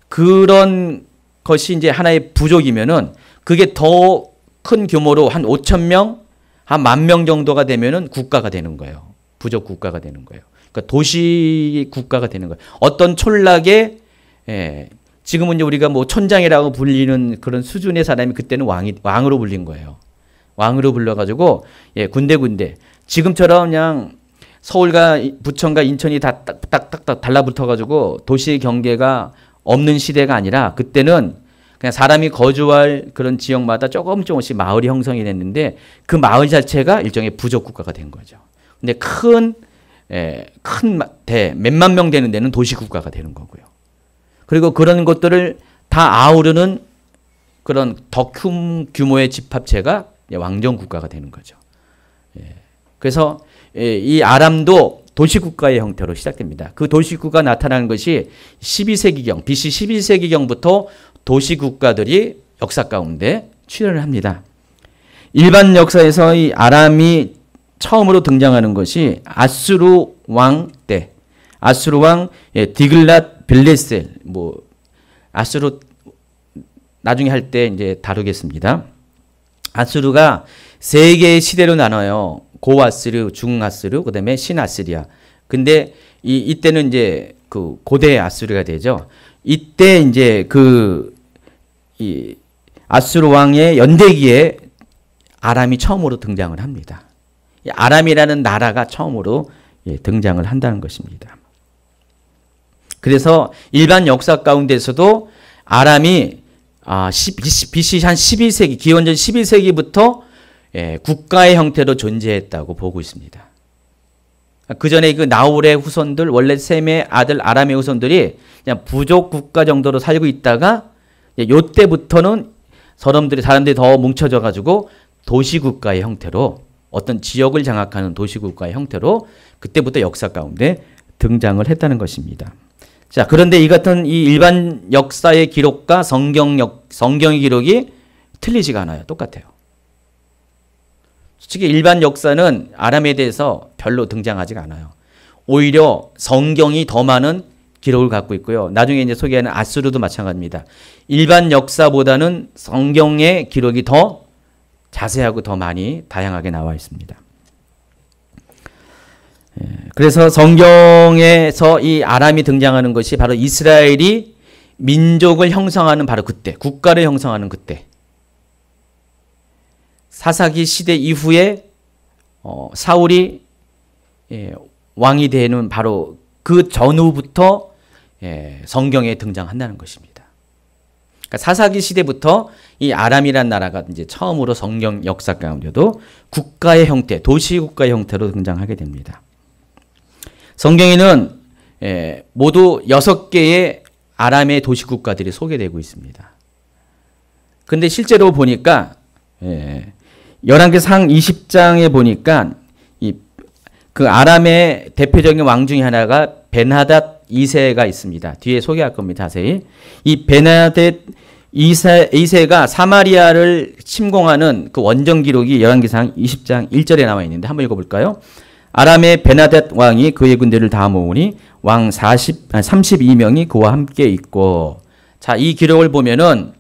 그런 것이 이제 하나의 부족이면은 그게 더 큰 규모로 한 5,000명, 한 10,000명 정도가 되면은 국가가 되는 거예요. 부족 국가가 되는 거예요. 그러니까 도시 국가가 되는 거예요. 어떤 촌락에 지금은 이제 우리가 뭐 촌장이라고 불리는 그런 수준의 사람이 그때는 왕으로 불린 거예요. 왕으로 불러가지고 군데 지금처럼 그냥 서울과 부천과 인천이 다 딱딱딱 달라붙어가지고 도시 경계가 없는 시대가 아니라 그때는 그냥 사람이 거주할 그런 지역마다 조금씩 마을이 형성이 됐는데 그 마을 자체가 일종의 부족 국가가 된 거죠. 근데 몇만 명 되는 데는 도시 국가가 되는 거고요. 그리고 그런 것들을 다 아우르는 그런 더 큰 규모의 집합체가 왕정 국가가 되는 거죠. 그래서 이 아람도 도시국가의 형태로 시작됩니다. 그 도시국가가 나타나는 것이 12세기경, BC 12세기경부터 도시국가들이 역사 가운데 출현을 합니다. 일반 역사에서 이 아람이 처음으로 등장하는 것이 아수르 왕 때, 아수르 왕 디글랏 빌레셀, 뭐 아수르 나중에 할 때 이제 다루겠습니다. 아수르가 세 개의 시대로 나눠요. 고아스르, 중아스르, 그다음에 신아스리아. 근데 이때는 이제 그 고대 아수르가 되죠. 이때 이제 이 아수르 왕의 연대기에 아람이 처음으로 등장을 합니다. 이 아람이라는 나라가 처음으로 등장을 한다는 것입니다. 그래서 일반 역사 가운데서도 아람이 BC 한 12세기, 기원전 12세기부터 국가의 형태로 존재했다고 보고 있습니다. 그 전에 그 나홀의 후손들, 원래 셈의 아들 아람의 후손들이 그냥 부족 국가 정도로 살고 있다가 요때부터는 사람들이 더 뭉쳐져 가지고 도시국가의 형태로 어떤 지역을 장악하는 도시국가의 형태로 그때부터 역사 가운데 등장을 했다는 것입니다. 자, 그런데 이 같은 이 일반 역사의 기록과 성경의 기록이 틀리지가 않아요. 똑같아요. 솔직히 일반 역사는 아람에 대해서 별로 등장하지가 않아요. 오히려 성경이 더 많은 기록을 갖고 있고요. 나중에 이제 소개하는 아수르도 마찬가지입니다. 일반 역사보다는 성경의 기록이 더 자세하고 더 많이 다양하게 나와 있습니다. 그래서 성경에서 이 아람이 등장하는 것이 바로 이스라엘이 민족을 형성하는 바로 그때, 국가를 형성하는 그때. 사사기 시대 이후에 사울이 왕이 되는 바로 그 전후부터 성경에 등장한다는 것입니다. 그러니까 사사기 시대부터 이 아람이란 나라가 이제 처음으로 성경 역사 가운데도 국가의 형태, 도시 국가의 형태로 등장하게 됩니다. 성경에는 모두 6개의 아람의 도시 국가들이 소개되고 있습니다. 근데 실제로 보니까 열왕기상 20장에 보니까 그 아람의 대표적인 왕 중에 하나가 벤하닷 2세가 있습니다. 뒤에 소개할 겁니다. 자세히. 이 벤하닷 2세가 사마리아를 침공하는 그 원정 기록이 열왕기상 20장 1절에 나와 있는데 한번 읽어볼까요? 아람의 벤하닷 왕이 그의 군대를 다 모으니 왕 32명이 그와 함께 있고. 자, 이 기록을 보면은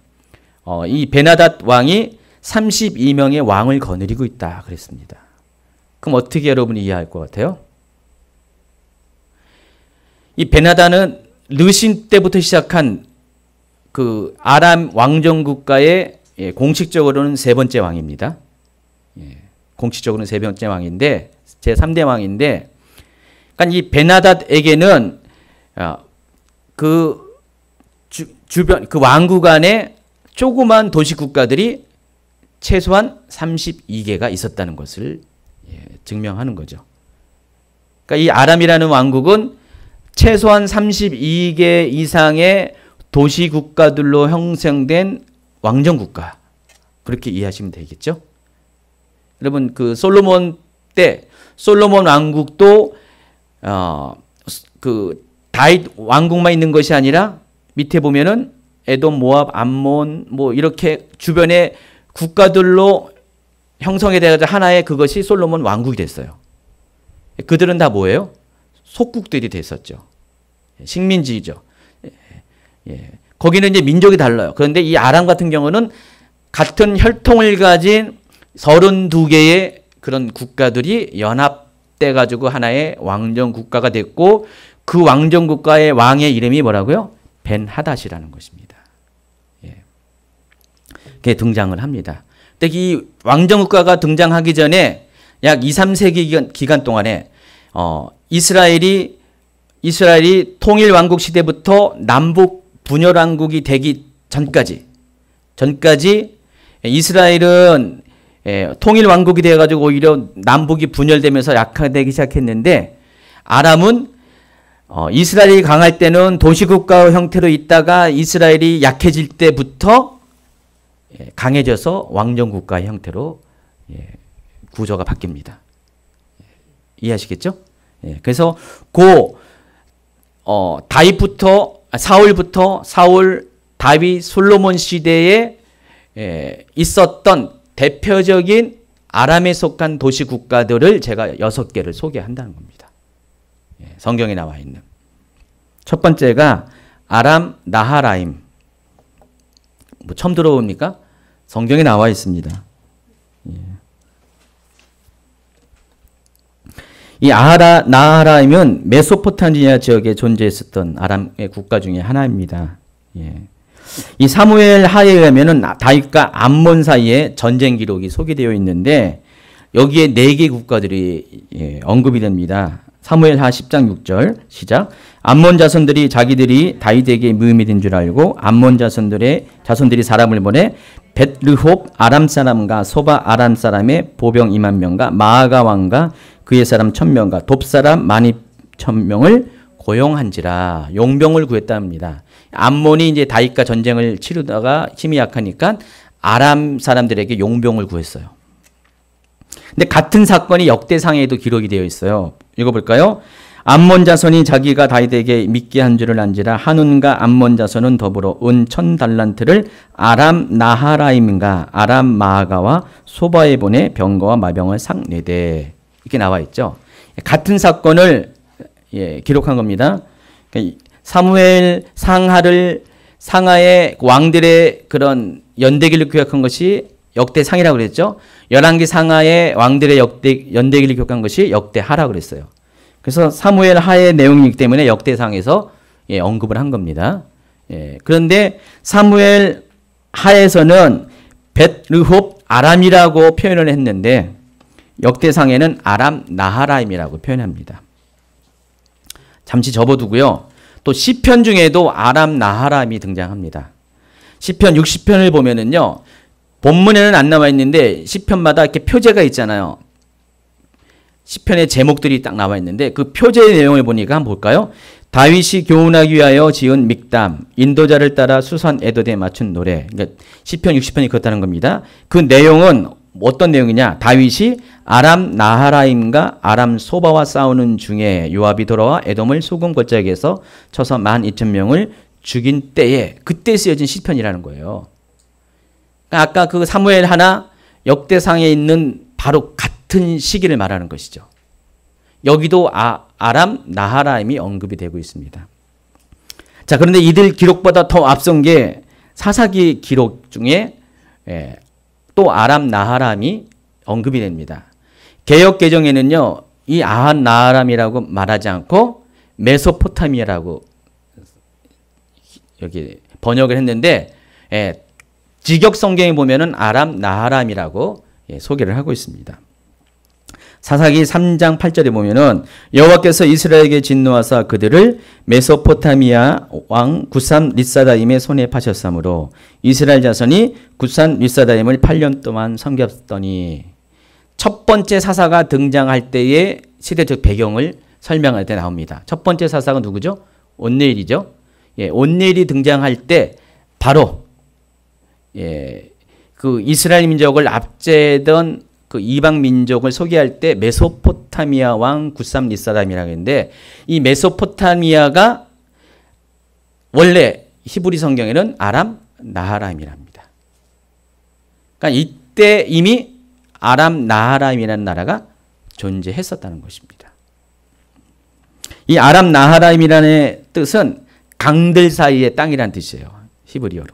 이 벤하닷 왕이 32명의 왕을 거느리고 있다 그랬습니다. 그럼 어떻게 여러분이 이해할 것 같아요? 이 벤하닷은 르신 때부터 시작한 그 아람 왕정 국가의 공식적으로는 세 번째 왕입니다. 공식적으로는 세 번째 왕인데 제 3대 왕인데, 그러니까 이 벤하닷에게는 그 주변 그 왕국 안에 조그만 도시 국가들이 최소한 32개가 있었다는 것을 증명하는 거죠. 그러니까 이 아람이라는 왕국은 최소한 32개 이상의 도시 국가들로 형성된 왕정 국가. 그렇게 이해하시면 되겠죠? 여러분 그 솔로몬 때 솔로몬 왕국도 그 다윗 왕국만 있는 것이 아니라 밑에 보면은 에돔, 모압, 암몬 뭐 이렇게 주변의 국가들로 형성이 되어서 하나의 그것이 솔로몬 왕국이 됐어요. 그들은 다 뭐예요? 속국들이 됐었죠. 식민지죠. 거기는 이제 민족이 달라요. 그런데 이 아람 같은 경우는 같은 혈통을 가진 32개의 그런 국가들이 연합돼 가지고 하나의 왕정 국가가 됐고, 그 왕정 국가의 왕의 이름이 뭐라고요? 벤하닷이라는 것입니다. 그게 등장을 합니다. 근데 이 왕정 국가가 등장하기 전에 약 2, 3세기 기간 동안에 이스라엘이 통일 왕국 시대부터 남북 분열 왕국이 되기 전까지 이스라엘은 통일 왕국이 되어 가지고 오히려 남북이 분열되면서 약화되기 시작했는데, 아람은 이스라엘이 강할 때는 도시국가 형태로 있다가 이스라엘이 약해질 때부터 강해져서 왕정국가의 형태로 구조가 바뀝니다. 이해하시겠죠? 그래서 사울, 다윗, 솔로몬 시대에 있었던 대표적인 아람에 속한 도시 국가들을 제가 6개를 소개한다는 겁니다. 성경에 나와 있는. 첫 번째가 아람 나하라임. 뭐 처음 들어봅니까? 성경에 나와 있습니다. 이 나하라임은 메소포타미아 지역에 존재했었던 아람의 국가 중에 하나입니다. 이 사무엘 하에 의하면은 다윗과 암몬 사이에 전쟁 기록이 소개되어 있는데, 여기에 4개 국가들이 언급이 됩니다. 사무엘 하 10장 6절 시작. 암몬 자손들이 자기들이 다윗에게 무임이 된 줄 알고 암몬 자손들이 사람을 보내 벳르홉 아람 사람과 소바 아람 사람의 보병 2만 명과 마아가 왕과 그의 사람 1000명과 돕 사람 12000명을 고용한지라. 용병을 구했답니다. 암몬이 이제 다윗과 전쟁을 치르다가 힘이 약하니까 아람 사람들에게 용병을 구했어요. 근데 같은 사건이 역대상에도 기록이 되어 있어요. 읽어볼까요? 암몬 자손이 자기가 다윗에게 믿게 한 줄을 안지라 한운과 암몬 자손은 더불어 은 1000달란트를 아람 나하라임과 아람 마아가와 소바에 보내 병거와 마병을 삭내되. 이렇게 나와 있죠. 같은 사건을 기록한 겁니다. 사무엘 상하의 왕들의 그런 연대기를 기록한 것이 역대상이라고 그랬죠. 열왕기 상하의 왕들의 연대기를 기록한 것이 역대하라고 그랬어요. 그래서 사무엘 하의 내용이기 때문에 역대상에서 언급을 한 겁니다. 그런데 사무엘 하에서는 벳르홉 아람이라고 표현을 했는데, 역대상에는 아람 나하라임이라고 표현합니다. 잠시 접어두고요. 또 시편 중에도 아람 나하라임이 등장합니다. 시편 60편을 보면은요, 본문에는 안 나와 있는데 시편마다 이렇게 표제가 있잖아요. 시편의 제목들이 딱 나와 있는데 그 표제의 내용을 보니까 한번 볼까요? 다윗이 교훈하기 위하여 지은 믹담, 인도자를 따라 수산 에도드에 맞춘 노래. 그러니까 시편 60편이 그렇다는 겁니다. 그 내용은 어떤 내용이냐? 다윗이 아람 나하라임과 아람 소바와 싸우는 중에 요압이 돌아와 에돔을 소금 골짜기에서 쳐서 12,000명을 죽인 때에 그때 쓰여진 시편이라는 거예요. 그러니까 아까 그 사무엘 하나 역대상에 있는 바로 같은 시기를 말하는 것이죠. 여기도 아람 나하라임이 언급이 되고 있습니다. 자, 그런데 이들 기록보다 더 앞선 게 사사기 기록 중에 또 아람 나하람이 언급이 됩니다. 개역 개정에는요, 이 아한 나하람이라고 말하지 않고 메소포타미아라고 여기 번역을 했는데, 직역 성경에 보면은 아람 나하람이라고 소개를 하고 있습니다. 사사기 3장 8절에 보면은 여호와께서 이스라엘에게 진노하사 그들을 메소포타미아 왕 굿산 릿사다임의 손에 파셨으므로 이스라엘 자손이 굿산 릿사다임을 8년 동안 섬겼더니, 첫 번째 사사가 등장할 때의 시대적 배경을 설명할 때 나옵니다. 첫 번째 사사가 누구죠? 온네일이죠. 온네일이 등장할 때 바로 그 이스라엘 민족을 압제했던 그 이방 민족을 소개할 때 메소포타미아 왕 굿산 릿사다임이라고 했는데, 이 메소포타미아가 원래 히브리 성경에는 아람 나하람이랍니다. 그러니까 이때 이미 아람 나하람이라는 나라가 존재했었다는 것입니다. 이 아람 나하람이라는 뜻은 강들 사이의 땅이라는 뜻이에요. 히브리어로.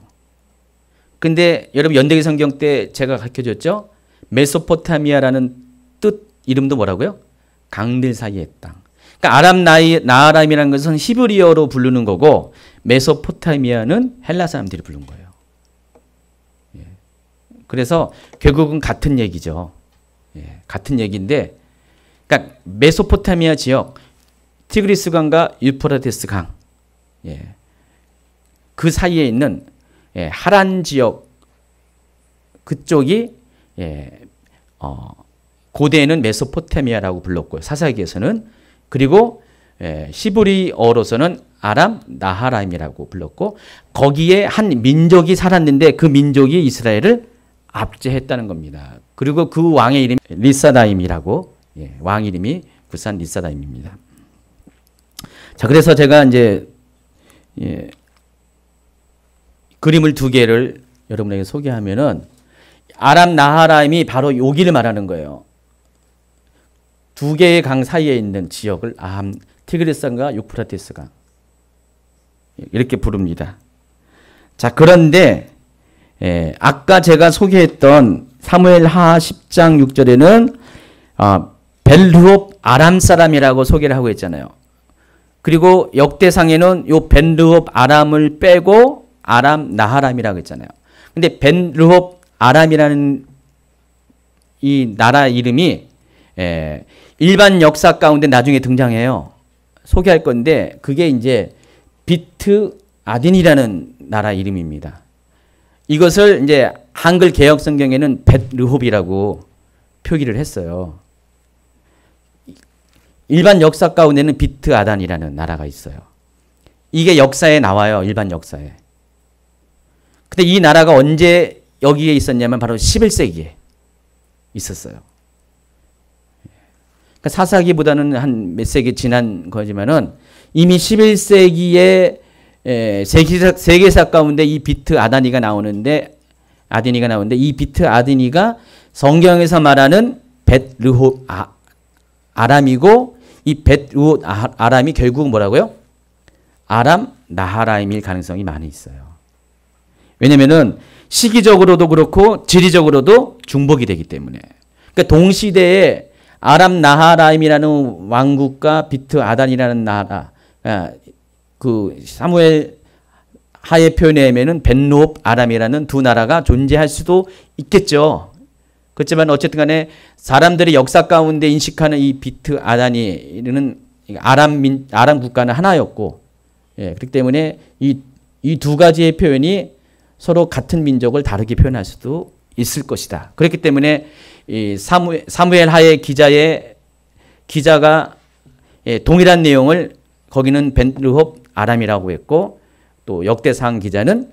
근데 여러분 연대기 성경 때 제가 가르쳐줬죠? 메소포타미아라는 뜻 이름도 뭐라고요? 강들 사이의 땅. 그러니까 아람 나하람이라는 것은 히브리어로 부르는 거고, 메소포타미아는 헬라 사람들이 부른 거예요. 그래서 결국은 같은 얘기죠. 같은 얘기인데, 그러니까 메소포타미아 지역, 티그리스 강과 유프라테스 강, 그 사이에 있는 하란 지역, 그쪽이 고대에는 메소포타미아라고 불렀고요. 사사기에서는. 그리고 히브리어로서는 아람 나하람이라고 불렀고, 거기에 한 민족이 살았는데 그 민족이 이스라엘을 압제했다는 겁니다. 그리고 그 왕의 이름이 릿사다임이라고, 왕 이름이 굿산 릿사다임입니다. 자, 그래서 제가 이제 그림을 두 개를 여러분에게 소개하면은, 아람 나하라임이 바로 여기를 말하는 거예요. 두 개의 강 사이에 있는 지역을 티그리스강과 유프라테스 강 이렇게 부릅니다. 자, 그런데 아까 제가 소개했던 사무엘 하 10장 6절에는 벨르홉 아람 사람이라고 소개를 하고 있잖아요. 그리고 역대상에는 요 벨르홉 아람을 빼고 아람 나하람이라고 했잖아요. 근데 벨르홉 아람이라는 이 나라 이름이 일반 역사 가운데 나중에 등장해요. 소개할 건데 그게 이제 비트 아딘이라는 나라 이름입니다. 이것을 이제 한글 개역 성경에는 벳르홉이라고 표기를 했어요. 일반 역사 가운데는 비트 아단이라는 나라가 있어요. 이게 역사에 나와요. 일반 역사에. 근데 이 나라가 언제 여기에 있었냐면 바로 11세기에 있었어요. 그러니까 사사기보다는 한 몇 세기 지난 거지만은 이미 11세기에 세계사 가운데 이 비트 아다니가 나오는데 이 비트 아디니가 성경에서 말하는 벳르홉 아람이고, 이 벳르홉 아람이 결국 뭐라고요? 아람 나하라임일 가능성이 많이 있어요. 왜냐면은 시기적으로도 그렇고 지리적으로도 중복이 되기 때문에. 그러니까 동시대에 아람 나하라임이라는 왕국과 비트 아단이라는 나라, 그 사무엘 하의 표현에 의하면은 벳르홉 아람이라는 두 나라가 존재할 수도 있겠죠. 그렇지만 어쨌든 간에 사람들이 역사 가운데 인식하는 이 비트 아단이는 아람 국가는 하나였고, 그렇기 때문에 이 두 가지의 표현이 서로 같은 민족을 다르게 표현할 수도 있을 것이다. 그렇기 때문에 이 사무엘 하의 기자가 동일한 내용을 거기는 벳르홉 아람이라고 했고, 또 역대상 기자는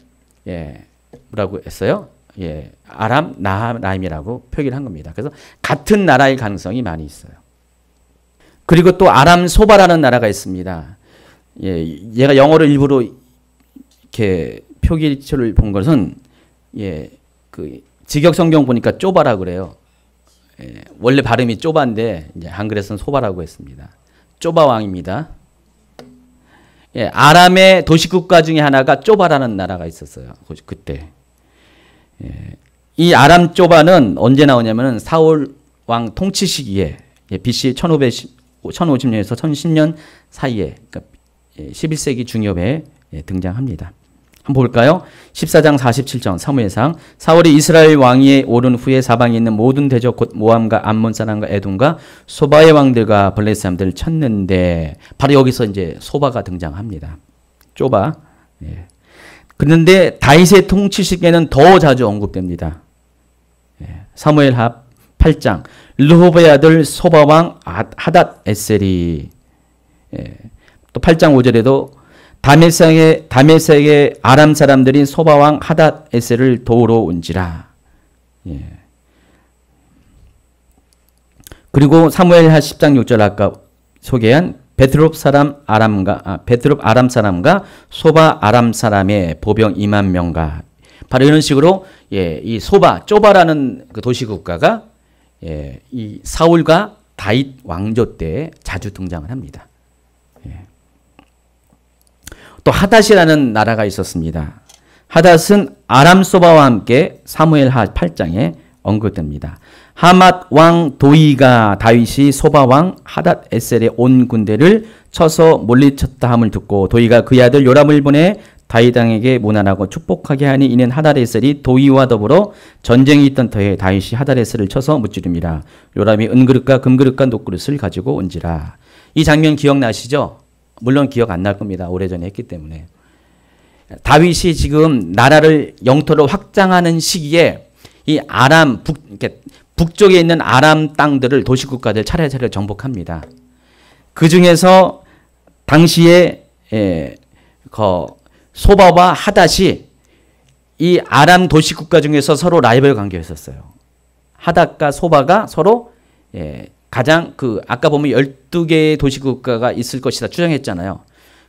뭐라고 했어요? 예, 아람 나하라임이라고 표기를 한 겁니다. 그래서 같은 나라일 가능성이 많이 있어요. 그리고 또 아람 소바라는 나라가 있습니다. 예, 얘가 영어로 일부러 이렇게 표기처를 본 것은 예, 그 직역 성경 보니까 쪼바라 그래요. 예, 원래 발음이 쪼바인데 이제 한글에서는 소바라고 했습니다. 쪼바 왕입니다. 예, 아람의 도시 국가 중에 하나가 쪼바라는 나라가 있었어요. 그때. 예, 이 아람 쪼바는 언제 나오냐면은 사울 왕 통치 시기에 예, BC 1050년에서 1010년 사이에 그러니까 11세기 중엽에 예, 등장합니다. 한번 볼까요? 14장 47절 사무엘상 사울이 이스라엘 왕위에 오른 후에 사방에 있는 모든 대적 곧 모함과 암몬 사람과 에돔과 소바의 왕들과 블레셋 사람들을 쳤는데 바로 여기서 이제 소바가 등장합니다. 쪼바. 예. 그런데 다윗의 통치 시기에는 더 자주 언급됩니다. 예. 사무엘하 8장 르호보의 아들 소바 왕 하닷 에셀이 예. 또 8장 5절에도 다메섹의 아람 사람들이 소바 왕 하닷 에셀을 도우러 온지라. 예. 그리고 사무엘하 10장 6절 아까 소개한 베트롭 아람 사람과 소바 아람 사람의 보병 2만 명과 바로 이런 식으로 예, 이 소바 쪼바라는 그 도시 국가가 예, 이 사울과 다윗 왕조 때 자주 등장을 합니다. 예. 또 하닷이라는 나라가 있었습니다. 하닷은 아람 소바와 함께 사무엘하 8장에 언급됩니다. 하맛 왕 도이가 다윗이 소바 왕 하닷 에셀의 온 군대를 쳐서 물리쳤다 함을 듣고 도이가 그의 아들 요람을 보내 다윗 왕에게 문안하고 축복하게 하니 이는 하닷 에셀이 도이와 더불어 전쟁이 있던 터에 다윗이 하닷 에셀을 쳐서 무찌릅니다. 요람이 은그릇과 금그릇과 녹그릇을 가지고 온지라. 이 장면 기억나시죠? 물론 기억 안 날 겁니다. 오래전에 했기 때문에. 다윗이 지금 나라를 영토를 확장하는 시기에 이 아람 북쪽에 있는 아람 땅들을 도시국가들 차례차례 정복합니다. 그 중에서 당시에 소바와 하닷이 이 아람 도시국가 중에서 서로 라이벌 관계였었어요. 하닷과 소바가 서로 가장 아까 보면 12개의 도시국가가 있을 것이다 추정했잖아요.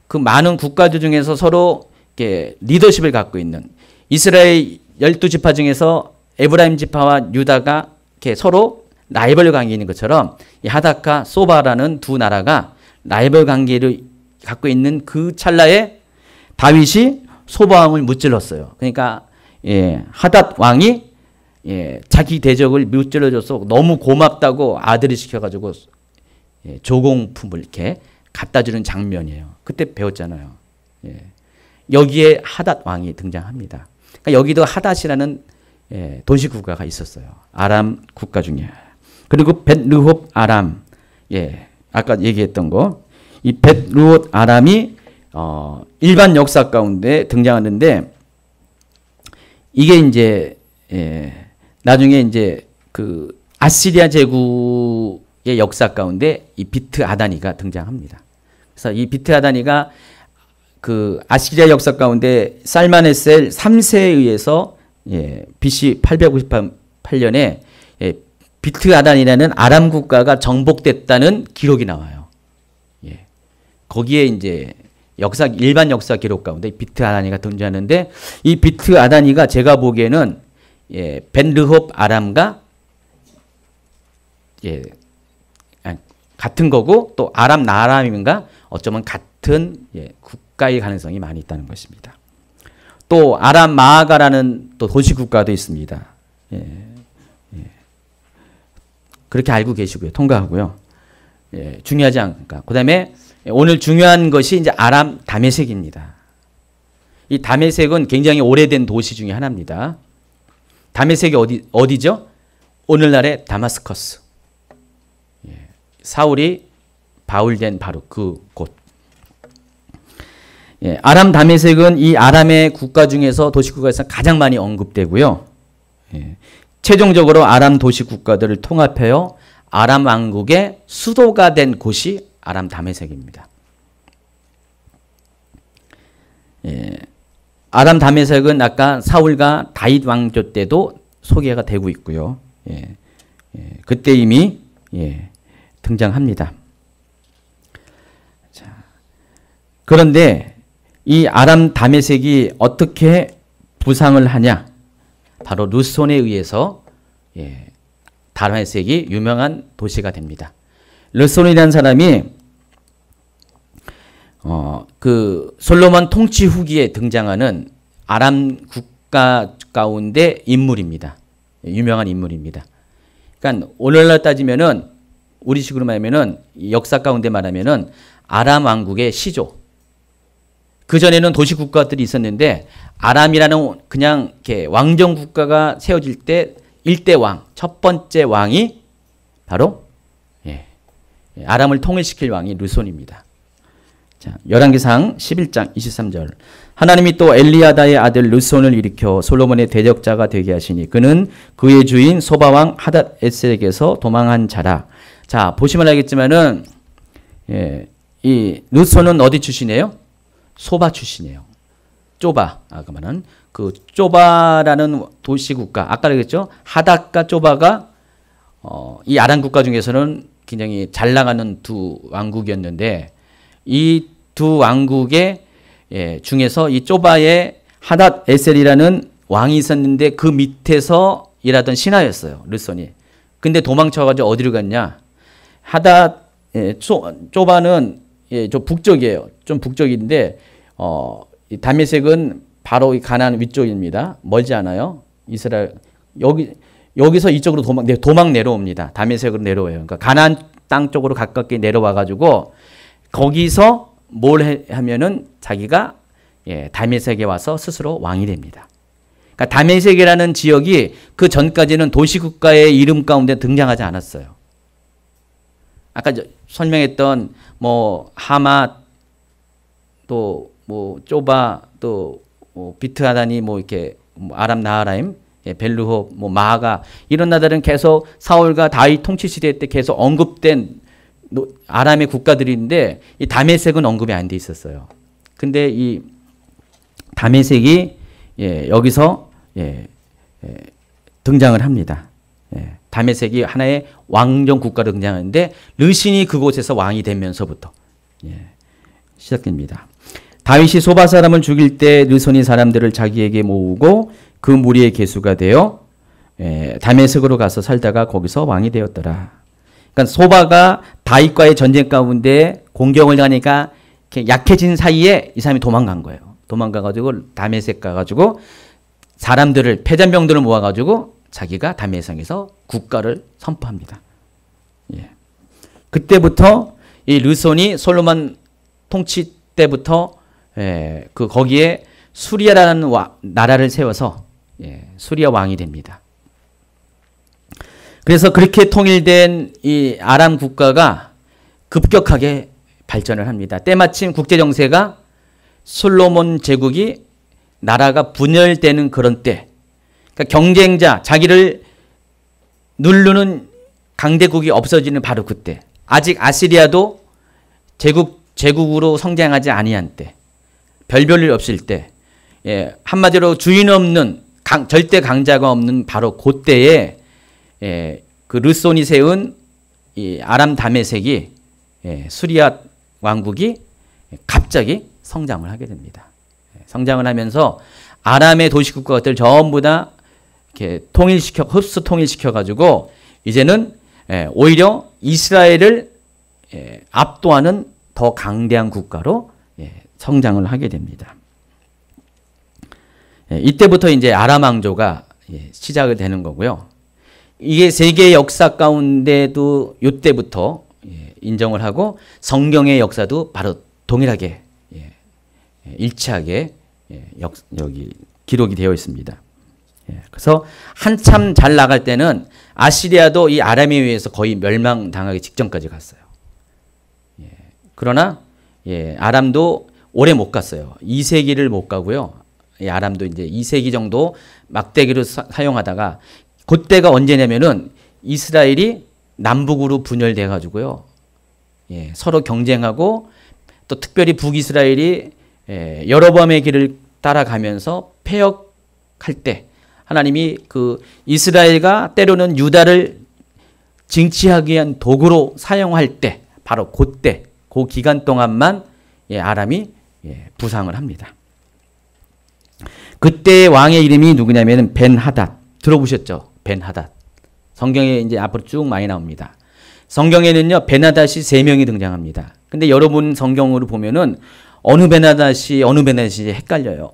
그 많은 국가들 중에서 서로 리더십을 갖고 있는 이스라엘 12지파 중에서 에브라임 지파와 유다가 서로 라이벌 관계에 있는 것처럼 이 하닷과 소바라는 두 나라가 라이벌 관계를 갖고 있는 그 찰나에 다윗이 소바 왕을 무찔렀어요. 그러니까 하닷 왕이 자기 대적을 무찔러줘서 너무 고맙다고 아들이 시켜가지고 조공품을 이렇게 갖다 주는 장면이에요. 그때 배웠잖아요. 여기에 하닷 왕이 등장합니다. 그러니까 여기도 하닷이라는 도시 국가가 있었어요. 아람 국가 중에. 그리고 벳르홉 아람. 아까 얘기했던 거. 이 벳르홉 아람이 일반 역사 가운데 등장하는데 이게 이제 나중에 이제 그 아시리아 제국의 역사 가운데 이 비트 아다니가 등장합니다. 그래서 이 비트 아다니가 그 아시리아 역사 가운데 살마네셀 3세에 의해서 BC 858년에 비트 아단이라는 아람 국가가 정복됐다는 기록이 나와요. 거기에 이제 일반 역사 기록 가운데 비트 아다니가 등장하는데 이 비트 아다니가 제가 보기에는 벤르홉 아람과 같은 거고 또 아람 나아람인가 어쩌면 같은 국가의 가능성이 많이 있다는 것입니다. 또 아람 마아가라는 또 도시 국가도 있습니다. 그렇게 알고 계시고요. 통과하고요. 중요하지 않을까. 그다음에 오늘 중요한 것이 이제 아람 다메섹입니다. 이 다메섹은 굉장히 오래된 도시 중에 하나입니다. 다메섹이 어디죠? 오늘날의 다마스커스. 사울이 바울된 바로 그 곳. 아람 다메섹은 이 아람의 국가 중에서 도시국가에서 가장 많이 언급되고요. 최종적으로 아람 도시국가들을 통합하여 아람 왕국의 수도가 된 곳이 아람 다메섹입니다. 아람 다메섹은 아까 사울과 다윗 왕조 때도 소개가 되고 있고요. 예. 예. 그때 이미 예. 등장합니다. 자, 그런데 이 아람 다메섹이 어떻게 부상을 하냐? 바로 르손에 의해서 예. 다메섹이 유명한 도시가 됩니다. 르손이라는 사람이 그 솔로몬 통치 후기에 등장하는 아람 국가 가운데 인물입니다. 유명한 인물입니다. 그러니까 오늘날 따지면은 우리식으로 말하면은 역사 가운데 말하면은 아람 왕국의 시조. 그 전에는 도시 국가들이 있었는데 아람이라는 그냥 이렇게 왕정 국가가 세워질 때 일대 왕, 첫 번째 왕이 바로 예, 아람을 통일시킬 왕이 르손입니다. 자, 열왕기상 11장 23절. 하나님이 또 엘리야다의 아들 르손을 일으켜 솔로몬의 대적자가 되게 하시니 그는 그의 주인 소바왕 하닷 에셀에게서 도망한 자라. 자, 보시면 알겠지만은 예, 이 르손은 어디 출신이에요? 소바 출신이에요. 쪼바. 아까 말한 그 쪼바라는 도시 국가. 아까 그랬죠? 하닷과 쪼바가 이 아람 국가 중에서는 굉장히 잘 나가는 두 왕국이었는데 이 두 왕국의 예, 중에서 이 쪼바의 하닷 에셀이라는 왕이 있었는데 그 밑에서 일하던 신하였어요. 르손이. 근데 도망쳐가지고 어디로 갔냐? 하닷 예, 쪼바는 예, 좀 북쪽이에요. 좀 북쪽인데 이 다메섹은 바로 이 가나안 위쪽입니다. 멀지 않아요. 이스라엘 여기서 이쪽으로 도망 내려옵니다. 다메섹으로 내려와요. 그러니까 가나안 땅 쪽으로 가깝게 내려와 가지고 거기서 뭘 하면은 자기가 예, 다메섹에 와서 스스로 왕이 됩니다. 그러니까 다메섹이라는 지역이 그 전까지는 도시국가의 이름 가운데 등장하지 않았어요. 아까 설명했던 뭐 하맛 또 뭐 쪼바 또 뭐 비트하다니 뭐 이렇게 뭐 아람 나하라임 예, 벨루홉 뭐 마가 이런 나라들은 계속 사울과 다윗 통치 시대 때 계속 언급된 아람의 국가들인데 이 다메섹은 언급이 안 돼 있었어요. 근데 이 다메섹이 예, 여기서 예, 등장을 합니다. 예, 다메섹이 하나의 왕정 국가로 등장하는데 르신이 그곳에서 왕이 되면서부터 예, 시작됩니다. 다윗이 소바 사람을 죽일 때 르손이 사람들을 자기에게 모으고 그 무리의 계수가 되어 예, 다메섹으로 가서 살다가 거기서 왕이 되었더라. 그러니까 소바가 다윗과의 전쟁 가운데 공격을 하니까 약해진 사이에 이 사람이 도망간 거예요. 도망가가지고 다메섹 가가지고 사람들을 패잔병들을 모아가지고 자기가 다메섹에서 국가를 선포합니다. 예. 그때부터 이 르손이 솔로몬 통치 때부터 예, 그 거기에 수리아라는 나라를 세워서 예, 수리아 왕이 됩니다. 그래서 그렇게 통일된 이 아람 국가가 급격하게 발전을 합니다. 때마침 국제 정세가 솔로몬 제국이 나라가 분열되는 그런 때, 그러니까 경쟁자 자기를 누르는 강대국이 없어지는 바로 그때, 아직 아시리아도 제국으로 성장하지 아니한 때, 별볼일 없을 때, 예, 한마디로 주인 없는 절대 강자가 없는 바로 그때에 예, 그 르손이 세운 이 아람 다메섹이 예, 수리아 왕국이 갑자기 성장을 하게 됩니다. 성장을 하면서 아람의 도시국가들 전부 다 이렇게 흡수 통일시켜 가지고 이제는 예, 오히려 이스라엘을 예, 압도하는 더 강대한 국가로 예, 성장을 하게 됩니다. 예, 이때부터 이제 아람 왕조가 예, 시작이 되는 거고요. 이게 세계 역사 가운데도 이때부터 예, 인정을 하고 성경의 역사도 바로 동일하게 예, 일치하게 예, 여기 기록이 되어 있습니다. 예, 그래서 한참 잘 나갈 때는 아시리아도 이 아람에 의해서 거의 멸망당하기 직전까지 갔어요. 예, 그러나 예, 아람도 오래 못 갔어요. 2세기를 못 가고요. 예, 아람도 이제 2세기 정도 막대기로 사용하다가 그때가 언제냐면은 이스라엘이 남북으로 분열돼 가지고요. 예, 서로 경쟁하고 또 특별히 북이스라엘이 예, 여로보암의 길을 따라가면서 패역할 때 하나님이 그 이스라엘과 때로는 유다를 징치하기 위한 도구로 사용할 때 바로 그때 그 기간 동안만 아람이 부상을 합니다. 그때의 왕의 이름이 누구냐면 벤하닷. 들어보셨죠? 벤하닷. 성경에 이제 앞으로 쭉 많이 나옵니다. 성경에는요, 벤하닷이 3명이 등장합니다. 근데 여러분 성경으로 보면은 어느 벤하닷이 헷갈려요.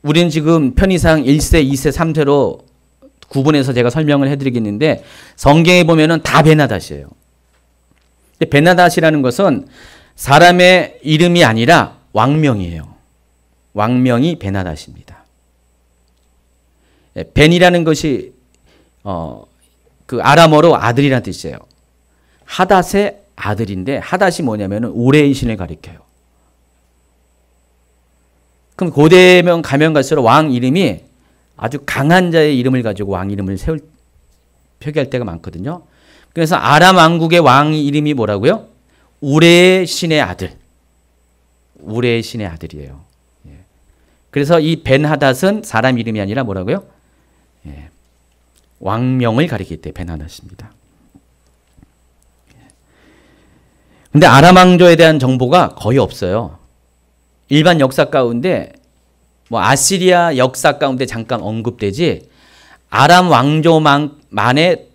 우리는 지금 편의상 1세, 2세, 3세로 구분해서 제가 설명을 해드리겠는데 성경에 보면은 다 벤하닷이에요. 벤하닷이라는 것은 사람의 이름이 아니라 왕명이에요. 왕명이 벤하닷입니다. 벤이라는 것이 그 아람어로 아들이라는 뜻이에요. 하닷의 아들인데 하닷이 뭐냐면 우레의 신을 가리켜요. 그럼 고대면 가면 갈수록 왕 이름이 아주 강한 자의 이름을 가지고 왕 이름을 표기할 때가 많거든요. 그래서 아람 왕국의 왕 이름이 뭐라고요? 우레의 신의 아들. 우레의 신의 아들이에요. 그래서 이 벤하닷은 사람 이름이 아니라 뭐라고요? 왕명을 가리킬 때 벤하닷입니다. 근데 아람 왕조에 대한 정보가 거의 없어요. 일반 역사 가운데 뭐 아시리아 역사 가운데 잠깐 언급되지 아람 왕조만의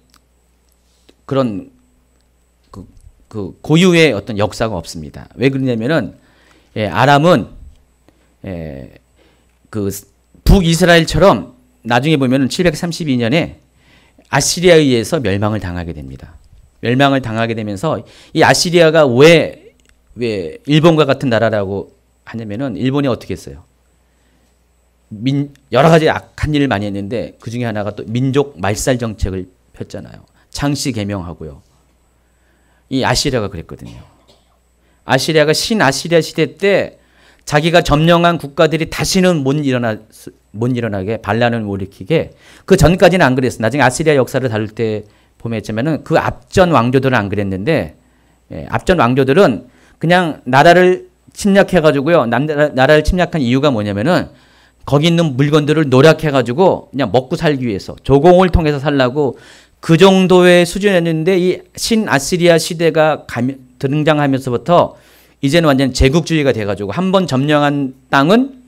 그런 그 고유의 어떤 역사가 없습니다. 왜 그러냐면은 아람은 그 북이스라엘처럼 나중에 보면은 732년에 아시리아에 의해서 멸망을 당하게 됩니다. 멸망을 당하게 되면서 이 아시리아가 왜 일본과 같은 나라라고 하냐면은 일본이 어떻게 했어요? 여러 가지 악한 일을 많이 했는데 그 중에 하나가 또 민족 말살 정책을 폈잖아요. 창씨 개명하고요. 이 아시리아가 그랬거든요. 아시리아가 신아시리아 시대 때 자기가 점령한 국가들이 다시는 못 일어나게 반란을 못 일으키게 그 전까지는 안 그랬어요. 나중에 아시리아 역사를 다룰 때 보면 있지만은 그 앞전 왕조들은 안 그랬는데 앞전 왕조들은 그냥 나라를 침략해가지고요. 나라를 침략한 이유가 뭐냐면은 거기 있는 물건들을 노력해가지고 그냥 먹고 살기 위해서 조공을 통해서 살라고 그 정도의 수준이었는데 이 신아시리아 시대가 등장하면서부터 이제는 완전 제국주의가 돼가지고 한 번 점령한 땅은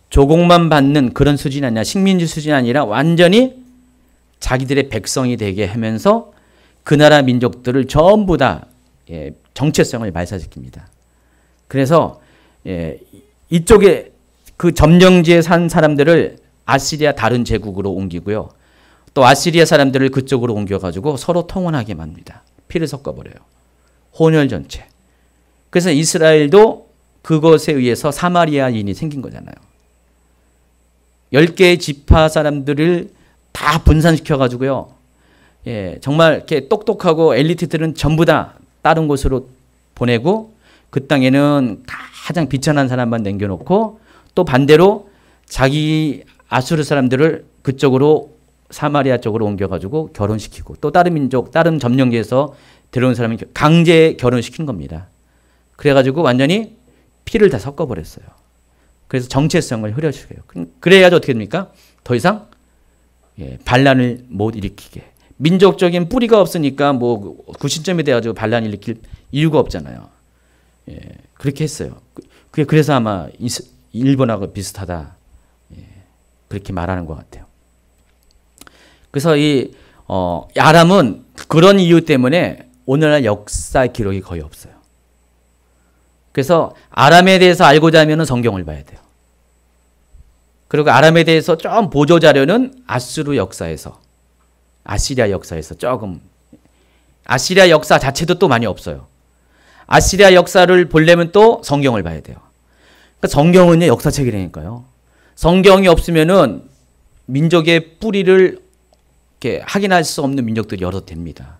조공만 받는 그런 수준이 아니라 식민지 수준이 아니라 완전히 자기들의 백성이 되게 하면서 그 나라 민족들을 전부 다 정체성을 말살시킵니다. 그래서 이쪽에 그 점령지에 산 사람들을 아시리아 다른 제국으로 옮기고요. 또 아시리아 사람들을 그쪽으로 옮겨가지고 서로 통혼하게 만듭니다. 피를 섞어버려요. 혼혈 전체. 그래서 이스라엘도 그것에 의해서 사마리아인이 생긴 거잖아요. 10개의 지파 사람들을 다 분산시켜가지고요. 정말 이렇게 똑똑하고 엘리트들은 전부 다 다른 곳으로 보내고 그 땅에는 가장 비천한 사람만 남겨놓고 또 반대로 자기 아수르 사람들을 그쪽으로 사마리아 쪽으로 옮겨가지고 결혼시키고 또 다른 민족, 다른 점령지에서 들어온 사람을 강제 결혼시킨 겁니다. 그래가지고 완전히 피를 다 섞어버렸어요. 그래서 정체성을 흐려주게요. 그래야지 어떻게 됩니까? 더 이상 반란을 못 일으키게. 민족적인 뿌리가 없으니까 뭐 구심점이 돼가지고 반란 일으킬 이유가 없잖아요. 그렇게 했어요. 그래서 아마 일본하고 비슷하다. 그렇게 말하는 것 같아요. 그래서 이 아람은 그런 이유 때문에 오늘날 역사 기록이 거의 없어요. 그래서 아람에 대해서 알고자 하면 성경을 봐야 돼요. 그리고 아람에 대해서 좀 보조 자료는 아수르 역사에서, 아시리아 역사에서 조금, 아시리아 역사 자체도 또 많이 없어요. 아시리아 역사를 보려면 또 성경을 봐야 돼요. 그러니까 성경은요, 역사책이라니까요. 성경이 없으면은 민족의 뿌리를 이렇게 확인할 수 없는 민족들이 여러 됩니다.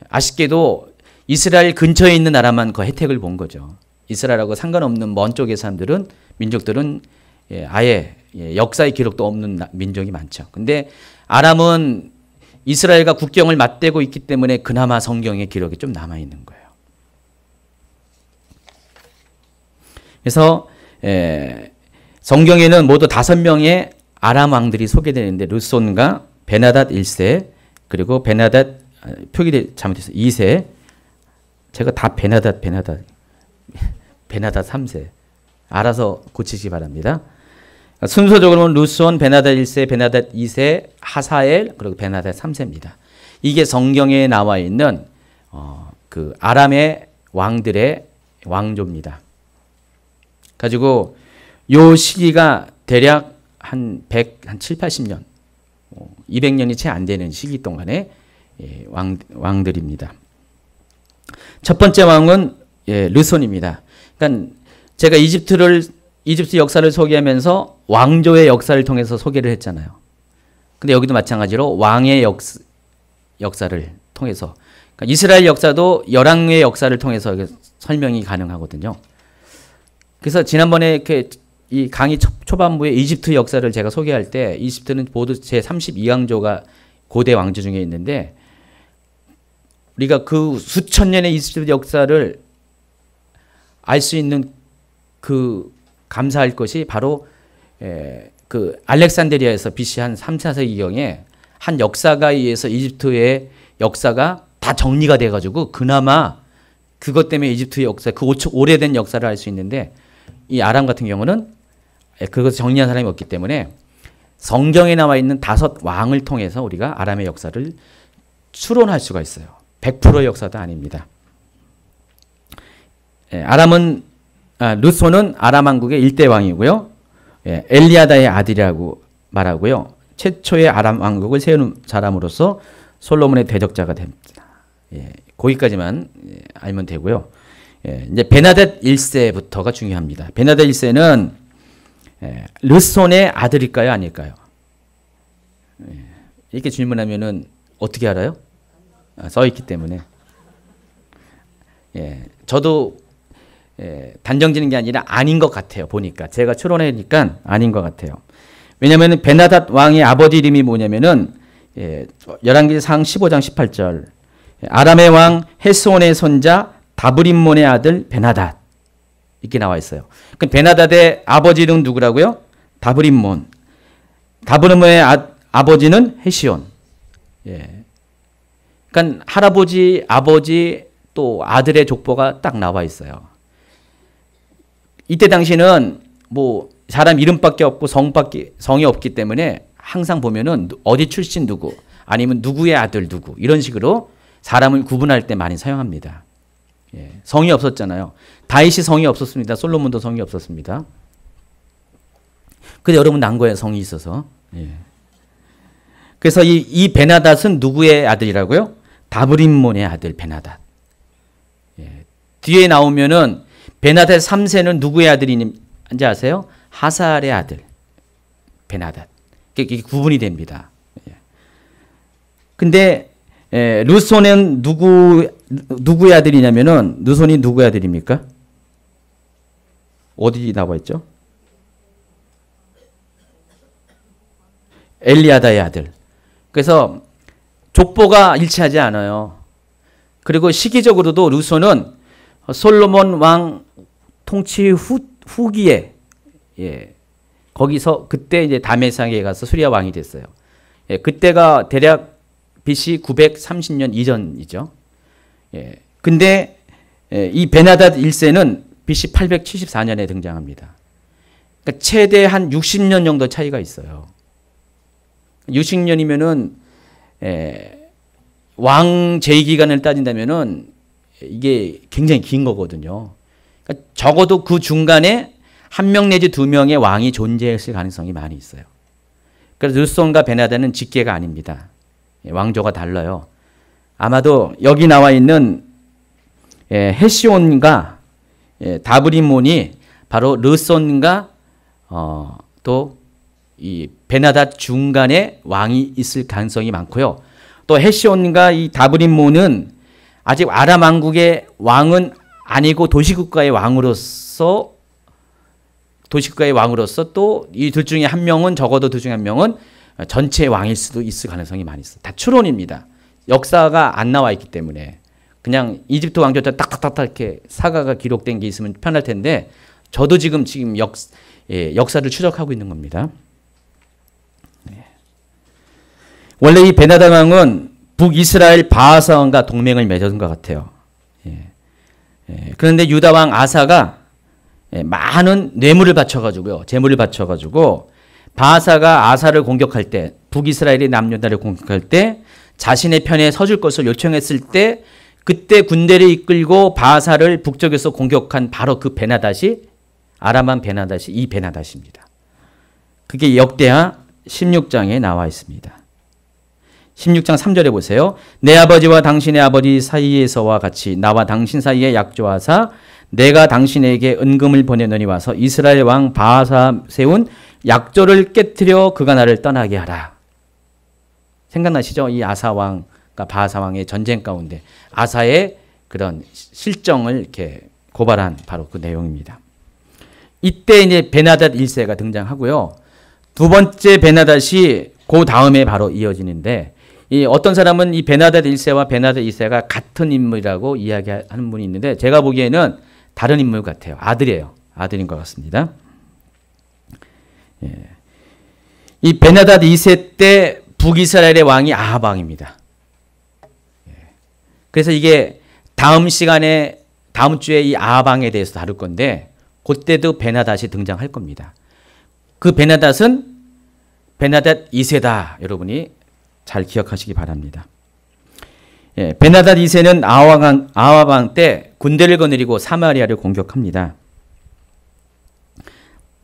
아쉽게도 이스라엘 근처에 있는 나라만 그 혜택을 본 거죠. 이스라엘하고 상관없는 먼 쪽의 사람들은, 민족들은 아예 역사의 기록도 없는 민족이 많죠. 근데 아람은 이스라엘과 국경을 맞대고 있기 때문에 그나마 성경의 기록이 좀 남아있는 거예요. 그래서 성경에는 모두 5명의 아람 왕들이 소개되는데 르손과 베나닷 1세 그리고 베나닷 표기 잘못해서 2세 제가 다 베나닷 3세 알아서 고치시기 바랍니다. 순서적으로는 르손, 베나닷 1세, 베나닷 2세, 하사엘 그리고 베나닷 3세입니다. 이게 성경에 나와 있는 그 아람의 왕들의 왕조입니다. 가지고 요 시기가 대략 한 7, 80년, 200년이 채 안 되는 시기 동안의 왕들입니다. 첫 번째 왕은 르손입니다. 그러니까 제가 이집트 역사를 소개하면서 왕조의 역사를 통해서 소개를 했잖아요. 근데 여기도 마찬가지로 왕의 역사를 통해서 그러니까 이스라엘 역사도 열왕의 역사를 통해서 설명이 가능하거든요. 그래서 지난번에 이렇게 이 강의 초반부에 이집트 역사를 제가 소개할 때 이집트는 모두 제 32왕조가 고대 왕조 중에 있는데 우리가 그 수천 년의 이집트 역사를 알 수 있는 그 감사할 것이 바로 그 알렉산드리아에서 BC 한 3, 4세기경에 한 역사가에 의해서 이집트의 역사가 다 정리가 돼가지고 그나마 그것 때문에 이집트의 역사, 그 오래된 역사를 알 수 있는데 이 아람 같은 경우는 그것을 정리한 사람이 없기 때문에 성경에 나와 있는 5 왕을 통해서 우리가 아람의 역사를 추론할 수가 있어요. 100%의 역사도 아닙니다. 르손은 아람 왕국의 1대 왕이고요. 엘리아다의 아들이라고 말하고요. 최초의 아람 왕국을 세우는 사람으로서 솔로몬의 대적자가 됩니다. 거기까지만 알면 되고요. 이제 베나닷 1세부터가 중요합니다. 베나닷 1세는 르손의 아들일까요, 아닐까요? 이렇게 질문하면은 어떻게 알아요? 써 있기 때문에. 저도 단정지는 게 아니라 아닌 것 같아요. 보니까 제가 추론해니까 아닌 것 같아요. 왜냐하면 베나닷 왕의 아버지 이름이 뭐냐면은 열왕기상 15장 18절 아람의 왕 헤스온의 손자 다브림몬의 아들 베나닷 이렇게 나와 있어요. 그럼 베나닷의 아버지 이름 누구라고요? 다브림몬. 다브림몬의 아버지는 헤시온. 그러니까 할아버지, 아버지 또 아들의 족보가 딱 나와 있어요. 이때 당시는 뭐 사람 이름밖에 없고 성이 없기 때문에 항상 보면은 어디 출신 누구 아니면 누구의 아들 누구 이런 식으로 사람을 구분할 때 많이 사용합니다. 성이 없었잖아요. 다윗이 성이 없었습니다. 솔로몬도 성이 없었습니다. 근데 여러분 난 거예요. 성이 있어서. 그래서 이 베나닷은 누구의 아들이라고요? 다브림몬의 아들 베나닷. 뒤에 나오면은 베나닷 3세는 누구의 아들인지 아세요? 하사알의 아들 베나닷. 이게 구분이 됩니다. 근데 르손은 누구의 아들이냐면은 르손이 누구의 아들입니까? 어디 나와 있죠? 엘리아다의 아들. 그래서 족보가 일치하지 않아요. 그리고 시기적으로도 르손은 솔로몬 왕 통치 후기에 거기서 그때 이제 다메섹에 가서 수리아 왕이 됐어요. 그때가 대략 BC 930년 이전이죠. 근데 이 베나닷 1세는 BC 874년에 등장합니다. 그러니까 최대 한 60년 정도 차이가 있어요. 60년이면은 왕 제2기간을 따진다면은 이게 굉장히 긴 거거든요. 그러니까 적어도 그 중간에 1명 내지 2명의 왕이 존재했을 가능성이 많이 있어요. 그래서 르손과 베나닷은 직계가 아닙니다. 왕조가 달라요. 아마도 여기 나와 있는 헤시온과 다브림몬이 바로 르손과 또 이 베나닷 중간에 왕이 있을 가능성이 많고요. 또 헤시온과 이 다브림몬은 아직 아람 왕국의 왕은 아니고 도시국가의 왕으로서 또 이 둘 중에 한 명은 적어도 둘 중에 한 명은 전체 왕일 수도 있을 가능성이 많이 있어요. 다 추론입니다. 역사가 안 나와 있기 때문에 그냥 이집트 왕조때 딱딱딱딱 이렇게 사가가 기록된 게 있으면 편할 텐데 저도 지금 역사를 추적하고 있는 겁니다. 원래 이 베나다 왕은 북이스라엘 바하사 왕과 동맹을 맺은 것 같아요. 그런데 유다 왕 아사가 많은 뇌물을 바쳐가지고요, 재물을 바쳐가지고 바하사가 아사를 공격할 때, 북이스라엘의 남유다를 공격할 때 자신의 편에 서줄 것을 요청했을 때, 그때 군대를 이끌고 바하사를 북쪽에서 공격한 바로 그 베나닷이, 아람왕 베나닷이 이 베나닷입니다. 그게 역대하 16장에 나와 있습니다. 16장 3절에 보세요. 내 아버지와 당신의 아버지 사이에서와 같이 나와 당신 사이에 약조하사 내가 당신에게 은금을 보내노니 와서 이스라엘 왕 바하사 세운 약조를 깨뜨려 그가 나를 떠나게 하라. 생각나시죠? 이 아사 왕과 바하사 왕의 전쟁 가운데 아사의 그런 실정을 이렇게 고발한 바로 그 내용입니다. 이때 이제 베나닷 1세가 등장하고요. 두 번째 베나닷이 그 다음에 바로 이어지는데, 이 어떤 사람은 이 베나닷 1세와 베나닷 2세가 같은 인물이라고 이야기하는 분이 있는데, 제가 보기에는 다른 인물 같아요. 아들이에요. 아들인 것 같습니다. 이 베나닷 2세 때 북이스라엘의 왕이 아합 왕입니다. 그래서 이게 다음 시간에, 다음 주에 이 아합 왕에 대해서 다룰 건데, 그때도 베나닷이 등장할 겁니다. 그 베나닷은 베나닷 2세다. 여러분이 잘 기억하시기 바랍니다. 베나닷 2세는 아합 왕 때 군대를 거느리고 사마리아를 공격합니다.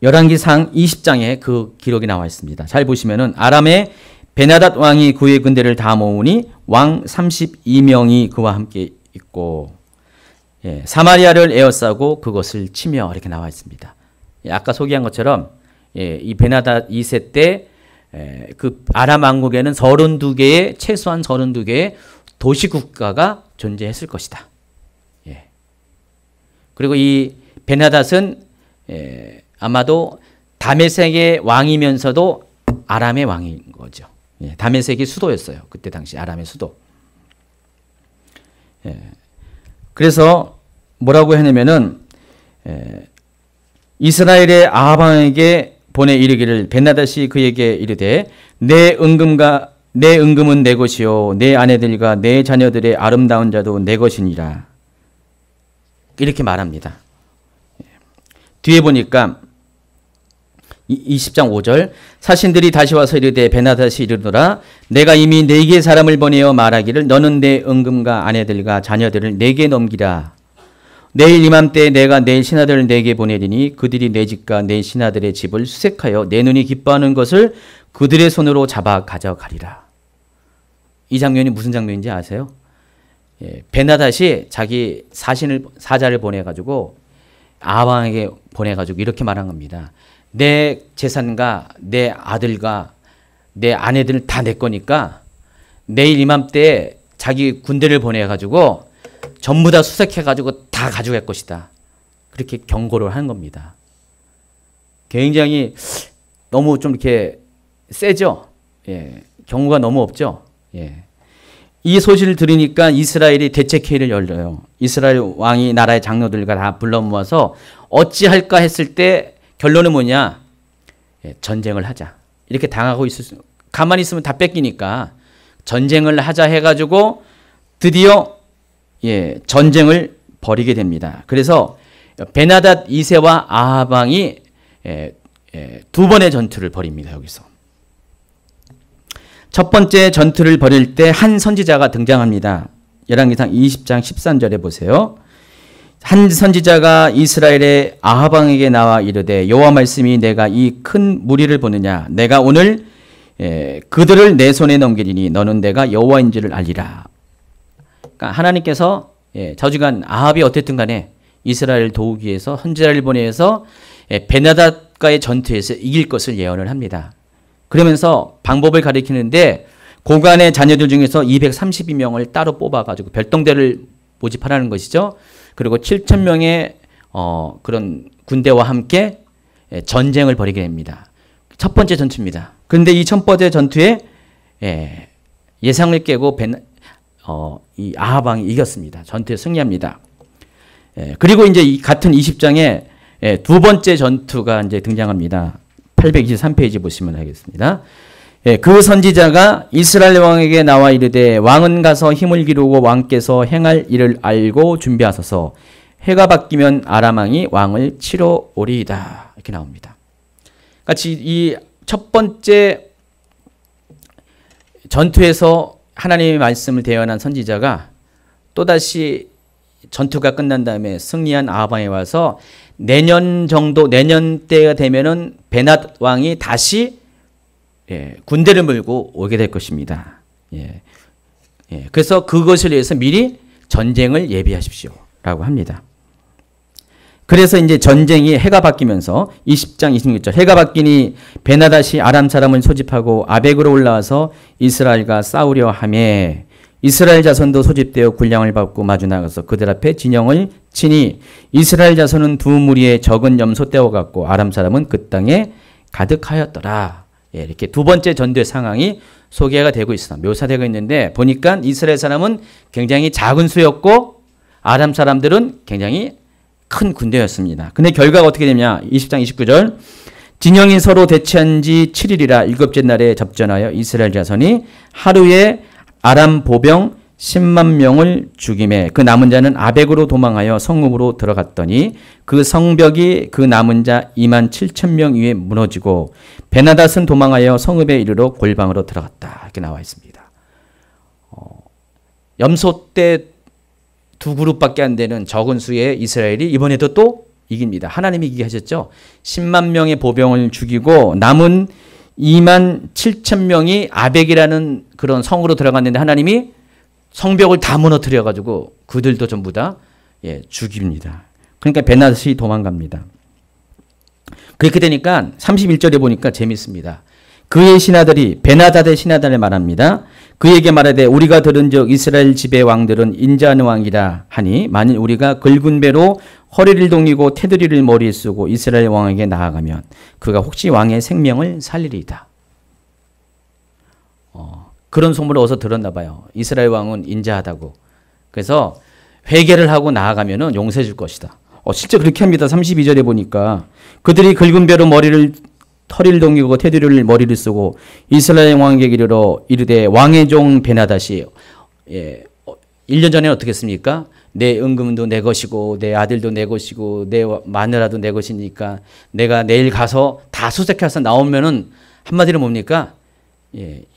열왕기상 20장에 그 기록이 나와 있습니다. 잘 보시면은 아람의 베나닷 왕이 그의 군대를 다 모으니 왕 32명이 그와 함께 있고, 사마리아를 에워싸고 그것을 치며, 이렇게 나와 있습니다. 아까 소개한 것처럼 이 베나닷 2세 때 그 아람 왕국에는 32개의, 최소한 32개의 도시국가가 존재했을 것이다. 그리고 이 베나닷은 아마도 다메섹의 왕이면서도 아람의 왕인 거죠. 다메섹이 수도였어요. 그때 당시 아람의 수도. 그래서 뭐라고 했냐면은 이스라엘의 아합 왕에게 보내 이르기를, 베나닷이 그에게 이르되 내 은금은 내 것이요 내 아내들과 내 자녀들의 아름다운 자도 내 것이니라. 이렇게 말합니다. 뒤에 보니까 20장 5절, 사신들이 다시 와서 이르되 베나닷이 이르노라 내가 이미 네게 사람을 보내어 말하기를 너는 내 은금과 아내들과 자녀들을 내게 넘기라. 내일 이맘때에 내가 내 신하들을 내게 보내리니 그들이 내 집과 내 신하들의 집을 수색하여 내 눈이 기뻐하는 것을 그들의 손으로 잡아 가져가리라. 이 장면이 무슨 장면인지 아세요? 베나닷이 자기 사자를 보내가지고 아합 왕에게 보내가지고 이렇게 말한 겁니다. 내 재산과 내 아들과 내 아내들 다 내 거니까 내일 이맘때에 자기 군대를 보내가지고 전부 다 수색해가지고 다 가져갈 것이다. 그렇게 경고를 하는 겁니다. 굉장히 너무 좀 이렇게 세죠? 경고가 너무 없죠? 이 소식을 들으니까 이스라엘이 대책회의를 열어요. 이스라엘 왕이 나라의 장로들과 다 불러 모아서 어찌할까 했을 때 결론은 뭐냐? 전쟁을 하자. 이렇게 당하고 가만히 있으면 다 뺏기니까 전쟁을 하자 해가지고 드디어 전쟁을 벌이게 됩니다. 그래서 베나닷 2세와 아합 왕이 두 번의 전투를 벌입니다. 여기서 첫 번째 전투를 벌일 때 한 선지자가 등장합니다. 열왕기상 20장 13절에 보세요. 한 선지자가 이스라엘의 아합 왕에게 나와 이르되 여호와 말씀이 내가 이 큰 무리를 보느냐 내가 오늘 그들을 내 손에 넘기리니 너는 내가 여호와인지를 알리라. 그러니까 하나님께서 저주간 아합이 어쨌든 간에 이스라엘 도우기 위해서 선지자를 보내서 베나닷과의 전투에서 이길 것을 예언을 합니다. 그러면서 방법을 가리키는데 고관의 자녀들 중에서 232명을 따로 뽑아가지고 별동대를 모집하라는 것이죠. 그리고 7,000명의 그런 군대와 함께 전쟁을 벌이게 됩니다. 첫 번째 전투입니다. 그런데 이 첫 번째 전투에 예상을 깨고 이 아합 왕이 이겼습니다. 전투에 승리합니다. 그리고 이제 같은 20장에 예, 두 번째 전투가 이제 등장합니다. 823페이지 보시면 하겠습니다. 예, 그 선지자가 이스라엘 왕에게 나와 이르되 왕은 가서 힘을 기르고 왕께서 행할 일을 알고 준비하소서. 해가 바뀌면 아람 왕이 왕을 치러 오리이다. 이렇게 나옵니다. 같이 이 첫 번째 전투에서 하나님의 말씀을 대언한 선지자가 또다시 전투가 끝난 다음에 승리한 아합 왕에 와서 내년 때가 되면은 베낫 왕이 다시 군대를 몰고 오게 될 것입니다. 그래서 그것을 위해서 미리 전쟁을 예비하십시오라고 합니다. 그래서 이제 전쟁이 해가 바뀌면서 20장 26절 해가 바뀌니 베나닷이 아람 사람을 소집하고 아벡으로 올라와서 이스라엘과 싸우려 하매 이스라엘 자손도 소집되어 군량을 밟고 마주 나가서 그들 앞에 진영을 치니 이스라엘 자손은 두 무리의 적은 염소 떼어 갔고 아람 사람은 그 땅에 가득하였더라. 이렇게 두 번째 전투의 상황이 소개가 되고 있어 묘사되고 있는데 보니까 이스라엘 사람은 굉장히 작은 수였고 아람 사람들은 굉장히 큰 군대였습니다. 근데 결과가 어떻게 되냐? 20장 29절 진영이 서로 대치한 지 7일이라 일곱째 날에 접전하여 이스라엘 자손이 하루에 아람 보병 10만 명을 죽임에 그 남은 자는 아벡으로 도망하여 성읍으로 들어갔더니 그 성벽이 그 남은 자 2만 7천 명 위에 무너지고 베나닷은 도망하여 성읍에 이르러 골방으로 들어갔다. 이렇게 나와 있습니다. 염소 때 두 그룹밖에 안 되는 적은 수의 이스라엘이 이번에도 또 이깁니다. 하나님이 이기게 하셨죠. 10만 명의 보병을 죽이고 남은 2만 7천 명이 아벡이라는 그런 성으로 들어갔는데 하나님이 성벽을 다 무너뜨려 가지고 그들도 전부 다 죽입니다. 그러니까 베나닷이 도망갑니다. 그렇게 되니까 31절에 보니까 재밌습니다. 그의 신하들이 베나닷의 신하들을 말합니다. 그에게 말하되 우리가 들은즉 이스라엘 집의 왕들은 인자하는 왕이라 하니 만일 우리가 긁은 배로 허리를 동이고 테두리를 머리에 쓰고 이스라엘 왕에게 나아가면 그가 혹시 왕의 생명을 살리리이다. 그런 소문을 어디서 들었나 봐요. 이스라엘 왕은 인자하다고. 그래서 회개를 하고 나아가면 용서해 줄 것이다. 실제 그렇게 합니다. 32절에 보니까 그들이 긁은 배로 허리를 동이고 테두리를 머리를 쓰고 이스라엘 왕에게 이르되 왕의 종 베나닷이 1년 전에 어떻게 했습니까? 내 은금도 내 것이고 내 아들도 내 것이고 내 마누라도 내 것이니까 내가 내일 가서 다 수색해서 나오면은 한마디로 뭡니까?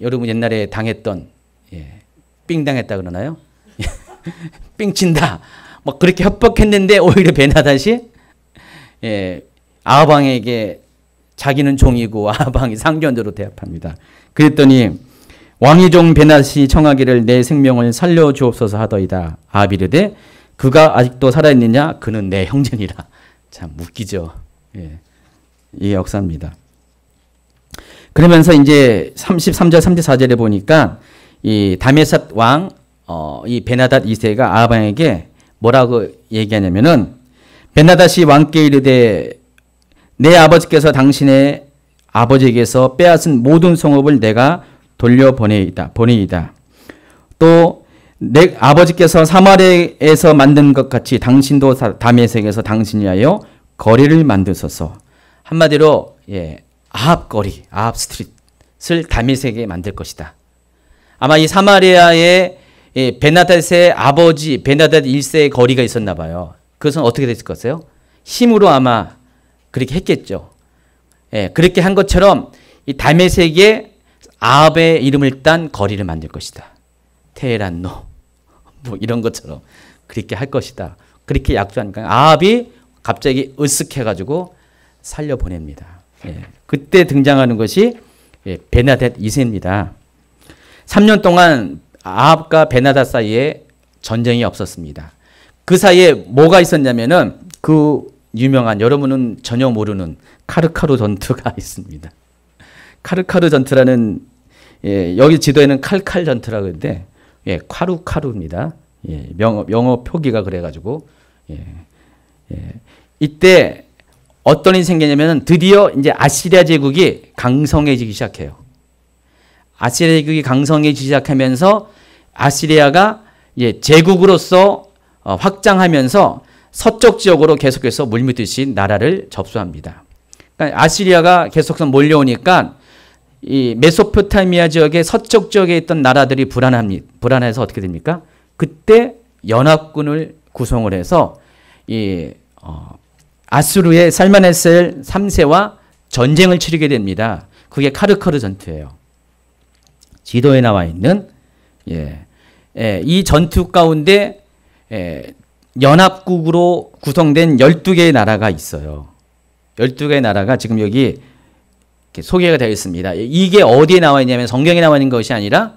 여러분 옛날에 당했던 삥 당했다 그러나요? 삥 친다. 뭐 그렇게 협박했는데 오히려 베나닷이 아합 왕에게 자기는 종이고 아합 왕이 상전으로 대합합니다. 그랬더니 왕의 종 베나닷이 청하기를 내 생명을 살려주옵소서 하더이다. 아합이 이르되 그가 아직도 살아있느냐? 그는 내 형제니라. 참 웃기죠. 이 역사입니다. 그러면서 이제 33절 34절에 보니까 이 다메삭 왕 이 베나닷 2세가 아합 왕에게 뭐라고 얘기하냐면은 베나닷이 왕께 이르되 내 아버지께서 당신의 아버지에게서 빼앗은 모든 성읍을 내가 돌려보내이다. 또 내 아버지께서 사마리아에서 만든 것 같이 당신도 다메섹에서 당신이 하여 거리를 만드소서. 한마디로 아합 거리, 아합 스트릿을 다메섹에 만들 것이다. 아마 이 사마리아의 베나닷의 아버지 베나닷 1세의 거리가 있었나 봐요. 그것은 어떻게 됐을 것이요? 힘으로 아마 그렇게 했겠죠. 그렇게 한 것처럼 이 다메섹에 아합의 이름을 딴 거리를 만들 것이다. 테헤란노 뭐 이런 것처럼 그렇게 할 것이다. 그렇게 약조하니까 아합이 갑자기 으쓱해가지고 살려보냅니다. 그때 등장하는 것이 베나닷 2세입니다. 3년 동안 아합과 베나닷 사이에 전쟁이 없었습니다. 그 사이에 뭐가 있었냐면은 그 유명한 여러분은 전혀 모르는 카르카루 전투가 있습니다. 카르카루 전투라는 여기 지도에는 칼칼 전투라고 하는데 카루카루입니다. 영어 표기가 그래가지고 이때 어떤 일이 생기냐면 드디어 이제 아시리아 제국이 강성해지기 시작해요. 아시리아 제국이 강성해지기 시작하면서 아시리아가 제국으로서 확장하면서 서쪽 지역으로 계속해서 물밀듯이 나라를 접수합니다. 그러니까 아시리아가 계속해서 몰려오니까 이 메소포타미아 지역의 서쪽 지역에 있던 나라들이 불안해서 어떻게 됩니까? 그때 연합군을 구성을 해서 아수르의 살마네셀 3세와 전쟁을 치르게 됩니다. 그게 카르커르 전투예요. 지도에 나와 있는 이 전투 가운데 연합국으로 구성된 12개의 나라가 있어요. 12개의 나라가 지금 여기 소개가 되어 있습니다. 이게 어디에 나와 있냐면 성경에 나와 있는 것이 아니라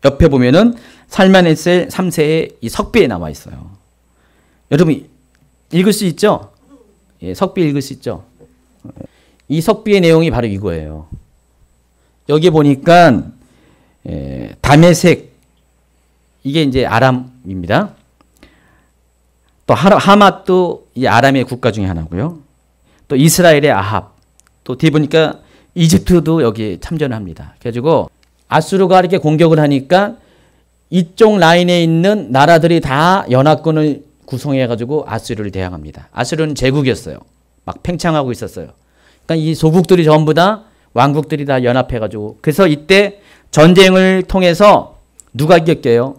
옆에 보면은 살마네셀 3세의 이 석비에 나와 있어요. 여러분 읽을 수 있죠? 석비 읽을 수 있죠? 이 석비의 내용이 바로 이거예요. 여기 보니까 다메섹 이게 이제 아람입니다. 또 하맛도 이 아람의 국가 중에 하나고요. 또 이스라엘의 아합, 또 뒤 보니까 이집트도 여기 참전을 합니다. 그래가지고 아수르가 이렇게 공격을 하니까 이쪽 라인에 있는 나라들이 다 연합군을 구성해가지고 아수르를 대항합니다. 아수르는 제국이었어요. 막 팽창하고 있었어요. 그러니까 이 소국들이 전부 다 왕국들이 다 연합해가지고 그래서 이때 전쟁을 통해서 누가 이겼게요?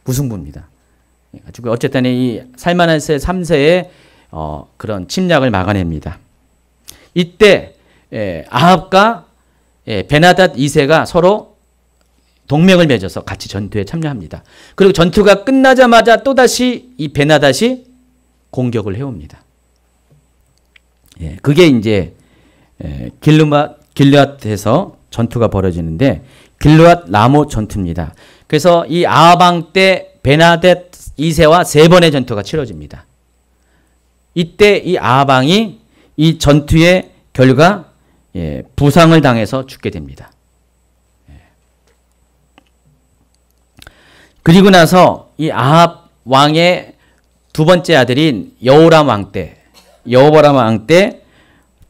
무승부입니다. 그래가지고 어쨌든 이 살마네셀 3세의 그런 침략을 막아냅니다. 이때 아합과 베나닷 2세가 서로 동맹을 맺어서 같이 전투에 참여합니다. 그리고 전투가 끝나자마자 또다시 이 베나닷이 공격을 해옵니다. 그게 이제 길르앗에서 전투가 벌어지는데 길르앗 라못 전투입니다. 그래서 이 아합 왕 때 베나닷 2세와 3번의 전투가 치러집니다. 이때 이 아합 왕이 이 전투의 결과 부상을 당해서 죽게 됩니다. 그리고 나서 이 아합 왕의 두 번째 아들인 여호람 왕 때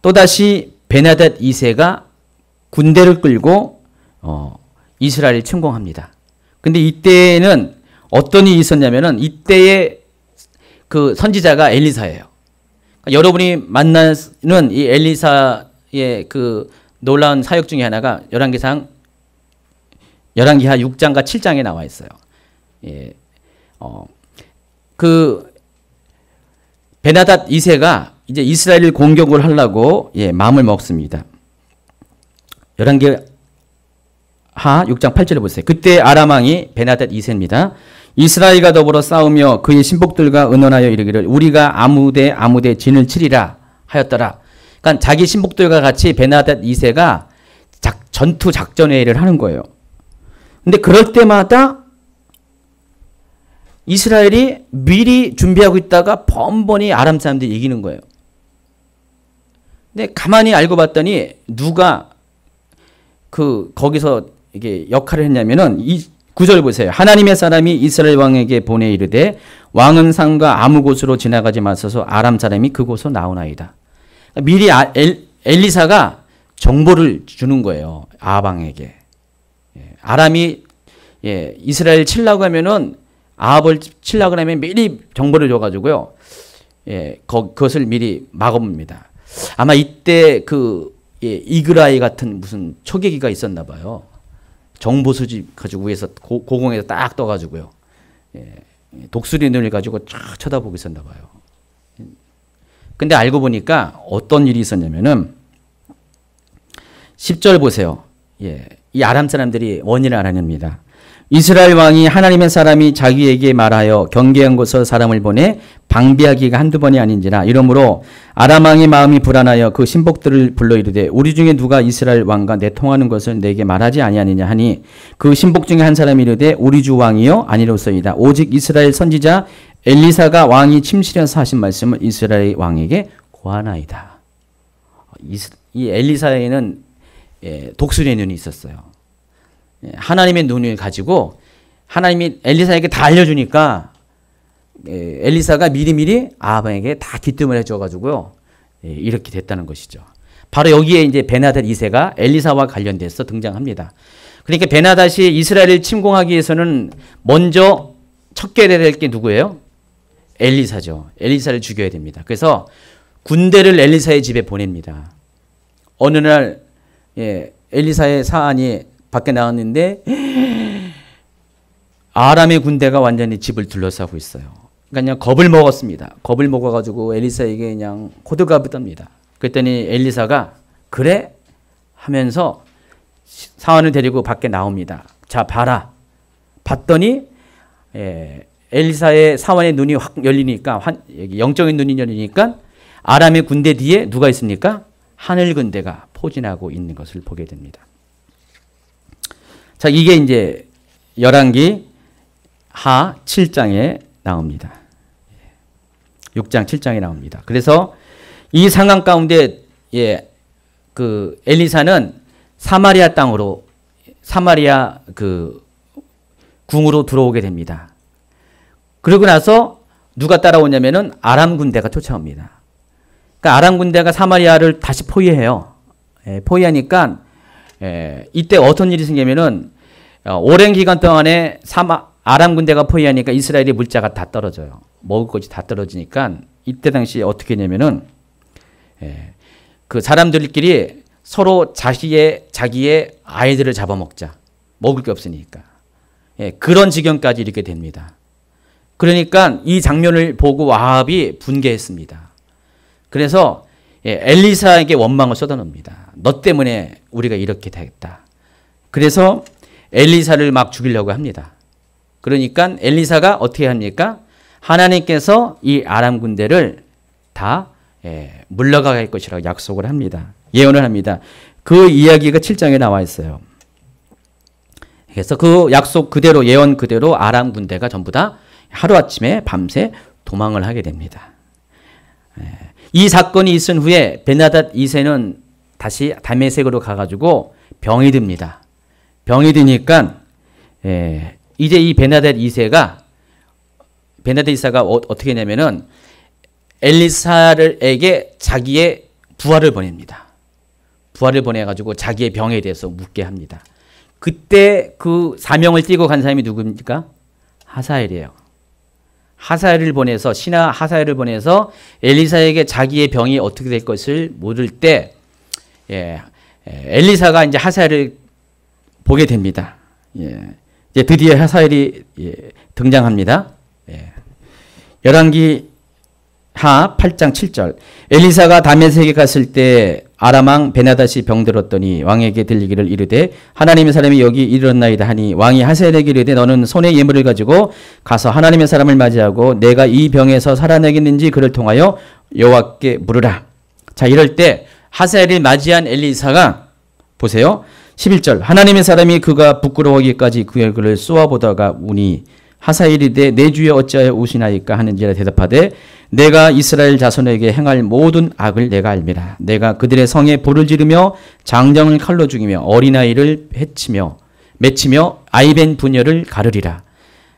또다시 베나닷 2세가 군대를 끌고 이스라엘을 침공합니다. 근데 이때는 어떤 일이 있었냐면은 이때의 그 선지자가 엘리사예요. 그러니까 여러분이 만나는 이 엘리사의 그 놀라운 사역 중에 하나가 열왕기하 6장과 7장에 나와 있어요. 그 베나닷 2세가 이제 이스라엘을 공격을 하려고 마음을 먹습니다. 열왕기하 6장 8절을 보세요. 그때 아람 왕이 베나닷 2세입니다. 이스라엘과 더불어 싸우며 그의 신복들과 의논하여 이르기를 우리가 아무데 진을 치리라 하였더라. 그러니까 자기 신복들과 같이 베나닷 2세가 전투 작전 회의를 하는 거예요. 근데 그럴 때마다 이스라엘이 미리 준비하고 있다가 번번이 아람 사람들이 이기는 거예요. 근데 가만히 알고 봤더니 누가 거기서 이게 역할을 했냐면은 이 9절 보세요. 하나님의 사람이 이스라엘 왕에게 보내 이르되 왕은 산과 아무 곳으로 지나가지 마소서 아람 사람이 그곳으로 나오나이다. 미리 엘리사가 정보를 주는 거예요. 아합 왕에게. 아람이 이스라엘 치려고 하면은 아합을 치려고 하면 미리 정보를 줘가지고요. 그것을 미리 막아봅니다. 아마 이때 이그라이 같은 무슨 초계기가 있었나 봐요. 정보 수집 가지고 위에서 고공에서 딱 떠가지고요. 독수리 눈을 가지고 쫙 쳐다보고 있었나 봐요. 근데 알고 보니까 어떤 일이 있었냐면은 10절 보세요. 이 아람 사람들이 원인을 알아냅니다. 이스라엘 왕이 하나님의 사람이 자기에게 말하여 경계한 곳으로 사람을 보내 방비하기가 한두 번이 아닌지라. 이러므로 아람 왕의 마음이 불안하여 그 신복들을 불러 이르되 우리 중에 누가 이스라엘 왕과 내통하는 것을 내게 말하지 아니하느냐 하니 그 신복 중에 한 사람이 이르되 우리 주 왕이요 아니로소이다. 오직 이스라엘 선지자 엘리사가 왕이 침실에서 하신 말씀을 이스라엘 왕에게 고하나이다. 이 엘리사에는 독수리의 눈이 있었어요. 하나님의 눈을 가지고 하나님이 엘리사에게 다 알려주니까 엘리사가 미리미리 아합에게 다 기뜸을 해줘가지고요. 이렇게 됐다는 것이죠. 바로 여기에 이제 베나닷 2세가 엘리사와 관련돼서 등장합니다. 그러니까 베나닷이 이스라엘을 침공하기 위해서는 먼저 척결해야 될 게 누구예요? 엘리사죠. 엘리사를 죽여야 됩니다. 그래서 군대를 엘리사의 집에 보냅니다. 어느 날 엘리사의 사안이 밖에 나왔는데 아람의 군대가 완전히 집을 둘러싸고 있어요. 그러니까 그냥 겁을 먹었습니다. 겁을 먹어가지고 엘리사에게 그냥 호들갑을 떱니다. 그랬더니 엘리사가 그래? 하면서 사환을 데리고 밖에 나옵니다. 자, 봐라. 봤더니 엘리사의 사환의 눈이 확 열리니까 영적인 눈이 열리니까 아람의 군대 뒤에 누가 있습니까? 하늘 군대가 포진하고 있는 것을 보게 됩니다. 자, 이게 이제 열왕기 하 7장에 나옵니다. 6장 7장에 나옵니다. 그래서 이 상황 가운데 그 엘리사는 사마리아 땅으로 사마리아 그 궁으로 들어오게 됩니다. 그러고 나서 누가 따라오냐면은 아람 군대가 쫓아옵니다. 그러니까 아람 군대가 사마리아를 다시 포위해요. 포위하니까 이때 어떤 일이 생기면은 오랜 기간 동안에 아람 군대가 포위하니까 이스라엘의 물자가 다 떨어져요. 먹을 것이 다 떨어지니까 이때 당시 어떻게 했냐면은 그 사람들끼리 서로 자기의 아이들을 잡아먹자. 먹을 게 없으니까. 그런 지경까지 이르게 됩니다. 그러니까 이 장면을 보고 아합이 분개했습니다. 그래서 엘리사에게 원망을 쏟아놉니다. 너 때문에 우리가 이렇게 되겠다. 그래서 엘리사를 막 죽이려고 합니다. 그러니까 엘리사가 어떻게 합니까? 하나님께서 이 아람 군대를 다 물러가게 할 것이라고 약속을 합니다. 예언을 합니다. 그 이야기가 7장에 나와 있어요. 그래서 그 약속 그대로 예언 그대로 아람 군대가 전부 다 하루아침에 밤새 도망을 하게 됩니다. 이 사건이 있은 후에 베나닷 2세는 다시 다메섹으로 가가지고 병이 듭니다. 병이 드니까 이제 이 베나닷 2세가 어떻게 했냐면은 엘리사에게 자기의 부하를 보냅니다. 부하를 보내가지고 자기의 병에 대해서 묻게 합니다. 그때 그 사명을 띠고 간 사람이 누굽니까? 하사엘이에요. 하사엘을 보내서 신하 하사엘을 보내서 엘리사에게 자기의 병이 어떻게 될 것을 물을 때 엘리사가 이제 하사엘을 보게 됩니다. 이제 드디어 하사엘이 등장합니다. 열왕기 하 8장 7절 엘리사가 다메섹에 갔을 때 아람왕 베나닷이 병들었더니 왕에게 들리기를 이르되 하나님의 사람이 여기 이르렀나이다 하니 왕이 하사엘에게 이르되 너는 손에 예물을 가지고 가서 하나님의 사람을 맞이하고 내가 이 병에서 살아내겠는지 그를 통하여 여호와께 물으라. 자, 이럴 때 하사엘을 맞이한 엘리사가 보세요. 11절 하나님의 사람이 그가 부끄러워하기까지 그의 얼굴을 쏘아보다가 우니 하사엘이 이르되 내 주여 어찌하여 우시나이까 하는지라 대답하되 내가 이스라엘 자손에게 행할 모든 악을 내가 알미라. 내가 그들의 성에 불을 지르며 장정을 칼로 죽이며 어린아이를 맺히며 아이벤 부녀를 가르리라.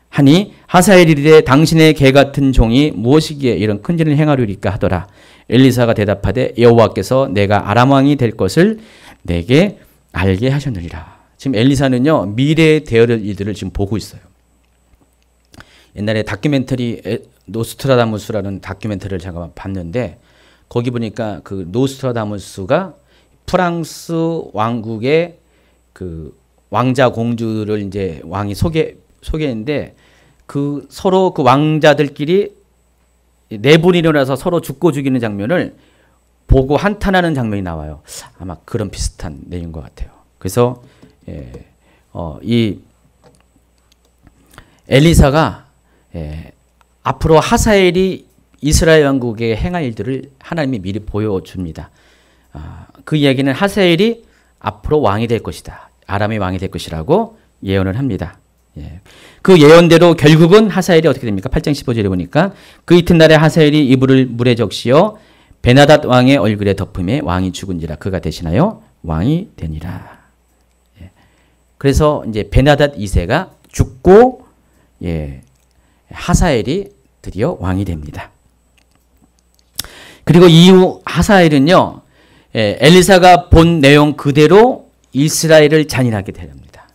하니 하사엘이 이르되 당신의 개 같은 종이 무엇이기에 이런 큰 일을 행하려니까 하더라. 엘리사가 대답하되 여호와께서 내가 아람 왕이 될 것을 내게 알게 하셨느니라. 지금 엘리사는요 미래에 되어질 일들을 지금 보고 있어요. 옛날에 다큐멘터리 노스트라다무스라는 다큐멘터리를 제가 봤는데 거기 보니까 그 노스트라다무스가 프랑스 왕국의 그 왕자 공주를 이제 왕이 소개했는데 그 서로 그 왕자들끼리 네 분이 일어나서 서로 죽고 죽이는 장면을 보고 한탄하는 장면이 나와요. 아마 그런 비슷한 내용인 것 같아요. 그래서 이 엘리사가 앞으로 하사엘이 이스라엘 왕국에 행할 일들을 하나님이 미리 보여줍니다. 그 이야기는 하사엘이 앞으로 왕이 될 것이다. 아람의 왕이 될 것이라고 예언을 합니다. 그 예언대로 결국은 하사엘이 어떻게 됩니까? 8장 15절에 보니까 그 이튿날에 하사엘이 이불을 물에 적시어 베나닷 왕의 얼굴에 덮음에 왕이 죽은지라 그가 대신하여 왕이 되니라. 그래서 이제 베나닷 2세가 죽고 하사엘이 드디어 왕이 됩니다. 그리고 이후 하사엘은요 엘리사가 본 내용 그대로 이스라엘을 잔인하게 됩니다.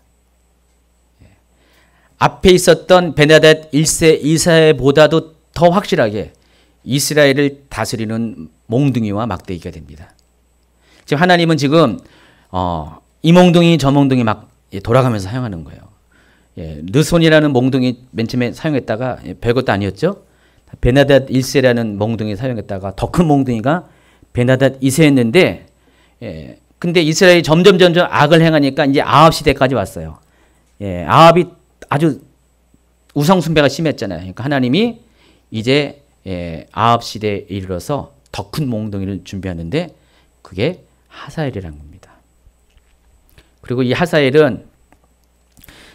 앞에 있었던 베나닷 1세 2세보다도 더 확실하게 이스라엘을 다스리는 몽둥이와 막대기가 됩니다. 지금 하나님은 지금 이 몽둥이 저 몽둥이 막 돌아가면서 사용하는 거예요. 르손이라는 몽둥이 맨 처음에 사용했다가 별것도 아니었죠. 베나닷 1세라는 몽둥이 사용했다가 더 큰 몽둥이가 베나닷 2세였는데 근데 이스라엘이 점점 악을 행하니까 이제 아합 시대까지 왔어요. 아합이 아주 우상 숭배가 심했잖아요. 그러니까 하나님이 이제 아합 시대에 이르러서 더 큰 몽둥이를 준비하는데 그게 하사엘이라는 겁니다. 그리고 이 하사엘은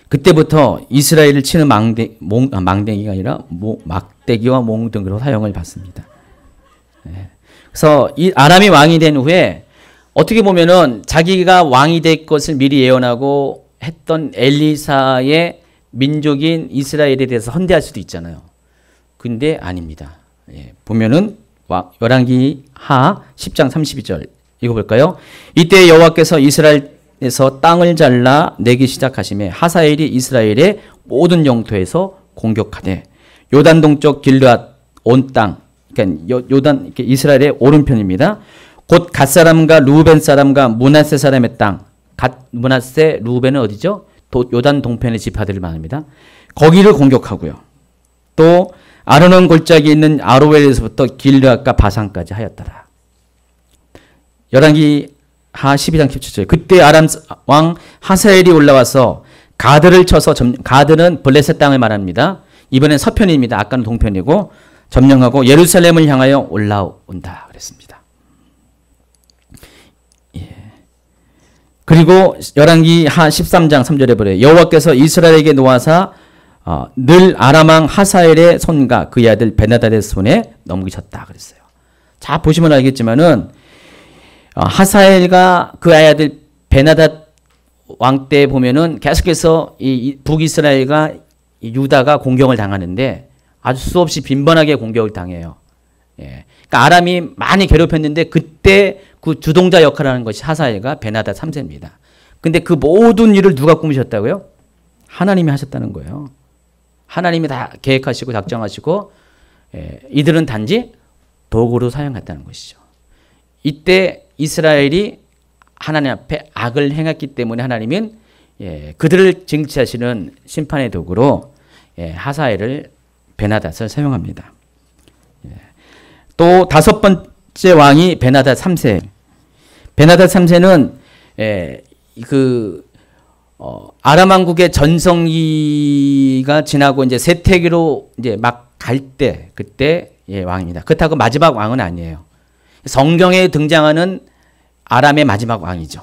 그때부터 이스라엘을 치는 망대기가 아니라 막대기와 몽둥이로 사용을 받습니다. 그래서 이 아람이 왕이 된 후에 어떻게 보면은 자기가 왕이 될 것을 미리 예언하고 했던 엘리사의 민족인 이스라엘에 대해서 헌대할 수도 있잖아요. 근데 아닙니다. 보면은 열왕기 하 10장 32절 읽어볼까요? 이때 여호와께서 이스라엘에서 땅을 잘라 내기 시작하심에 하사엘이 이스라엘의 모든 영토에서 공격하되 요단 동쪽 길르앗 온 땅, 그러니까 요단 이스라엘의 오른편입니다. 곧 갓 사람과 루벤 사람과 므낫세 사람의 땅, 므낫세 루벤은 어디죠? 요단 동편의 지파들을 말합니다. 거기를 공격하고요. 또 아르논 골짜기 있는 아로웰에서부터 길르앗과 바산까지 하였더라. 열왕기 하 12장 17절. 그때 아람 왕 하사엘이 올라와서 가드를 쳐서 가드는 블레셋 땅을 말합니다. 이번엔 서편입니다. 아까는 동편이고 점령하고 예루살렘을 향하여 올라온다 그랬습니다. 그리고 열왕기 하 13장 3절에 보래 여호와께서 이스라엘에게 놓아사 늘 아람 왕 하사엘의 손과 그의 아들 베나닷의 손에 넘기셨다 그랬어요. 자 보시면 알겠지만은 하사엘과 그 아들 베나닷 왕 때 보면은 계속해서 이 북이스라엘과 유다가 공격을 당하는데 아주 수없이 빈번하게 공격을 당해요. 그러니까 아람이 많이 괴롭혔는데 그때 그 주동자 역할을 하는 것이 하사엘과 베나닷 3세입니다. 근데 그 모든 일을 누가 꾸미셨다고요? 하나님이 하셨다는 거예요. 하나님이 다 계획하시고 작정하시고 이들은 단지 도구로 사용했다는 것이죠. 이때 이스라엘이 하나님 앞에 악을 행했기 때문에 하나님은 그들을 징치하시는 심판의 도구로 하사엘을 베나닷을 사용합니다. 또 다섯 번째 왕이 베나닷 3세. 베나닷 3세는 아람 왕국의 전성기가 지나고 이제 쇠퇴기로 이제 막 갈 때 그때 왕입니다. 그렇다고 마지막 왕은 아니에요. 성경에 등장하는 아람의 마지막 왕이죠.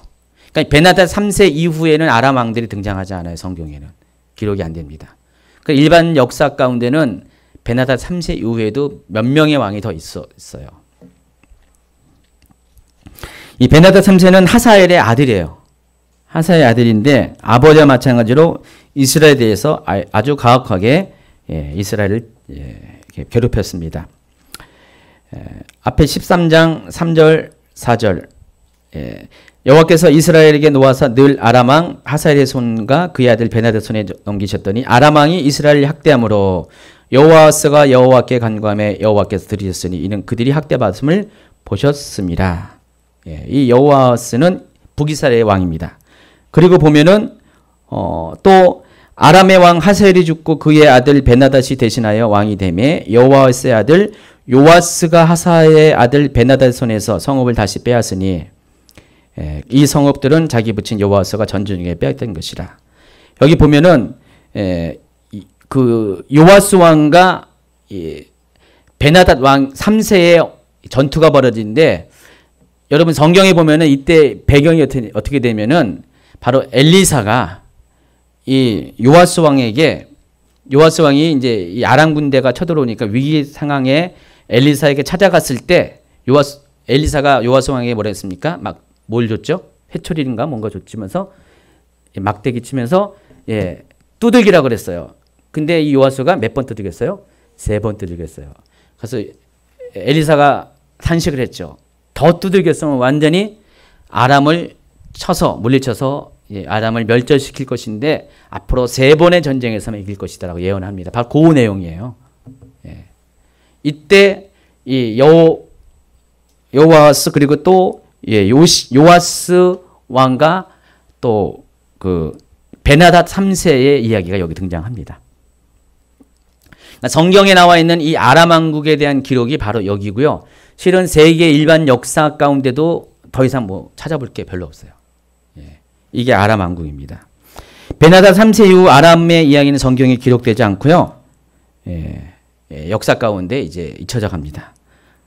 그러니까 베나닷 3세 이후에는 아람 왕들이 등장하지 않아요. 성경에는 기록이 안 됩니다. 그러니까 일반 역사 가운데는 베나닷 3세 이후에도 몇 명의 왕이 더 있어요. 이 베나닷 3세는 하사엘의 아들이에요. 하사엘의 아들인데 아버지와 마찬가지로 이스라엘에 대해서 아주 가혹하게 이스라엘을 괴롭혔습니다. 앞에 13장 3절 4절 여호와께서 이스라엘에게 놓아서 늘 아람 왕 하사엘의 손과 그의 아들 베나닷 손에 넘기셨더니 아람 왕이 이스라엘을 학대함으로 여호와스가 여호와께 간구하며 여호와께서 들으셨으니 이는 그들이 학대받음을 보셨습니다. 이 여호와스는 북이스라엘의 왕입니다. 그리고 보면은 또 아람의 왕 하사엘이 죽고 그의 아들 베나닷이 대신하여 왕이 되매 여호와스의 아들 요아스가 하사의 아들 베나닷 손에서 성읍을 다시 빼앗으니 이 성읍들은 자기 붙인 여호와스가 전쟁 중에 빼앗긴 것이라. 여기 보면은 그 요아스 왕과 베나닷 왕 3세의 전투가 벌어지는데 여러분 성경에 보면은 이때 배경이 어떻게 되면은 바로 엘리사가 이 요아스 왕에게 요아스 왕이 이제 이 아람 군대가 쳐들어오니까 위기 상황에 엘리사에게 찾아갔을 때 엘리사가 요아스 왕에게 뭐라 했습니까? 막 뭘 줬죠? 회초리인가 뭔가 줬지면서 막대기 치면서 두들기라 그랬어요. 근데 이 요아스가 몇 번 두들겼어요? 3번 두들겼어요. 그래서 엘리사가 탄식을 했죠. 더 두들겼으면 완전히 아람을 쳐서 물리쳐서 아람을 멸절시킬 것인데 앞으로 3번의 전쟁에서만 이길 것이다라고 예언합니다. 바로 그 내용이에요. 이때 이 여호와스 그리고 또 요아스 왕과 또 그 베나닷 3세의 이야기가 여기 등장합니다. 그러니까 성경에 나와 있는 이 아람 왕국에 대한 기록이 바로 여기고요. 실은 세계 일반 역사 가운데도 더 이상 뭐 찾아볼 게 별로 없어요. 이게 아람 왕국입니다. 베나닷 3세 이후 아람의 이야기는 성경에 기록되지 않고요. 역사 가운데 이제 잊혀져 갑니다.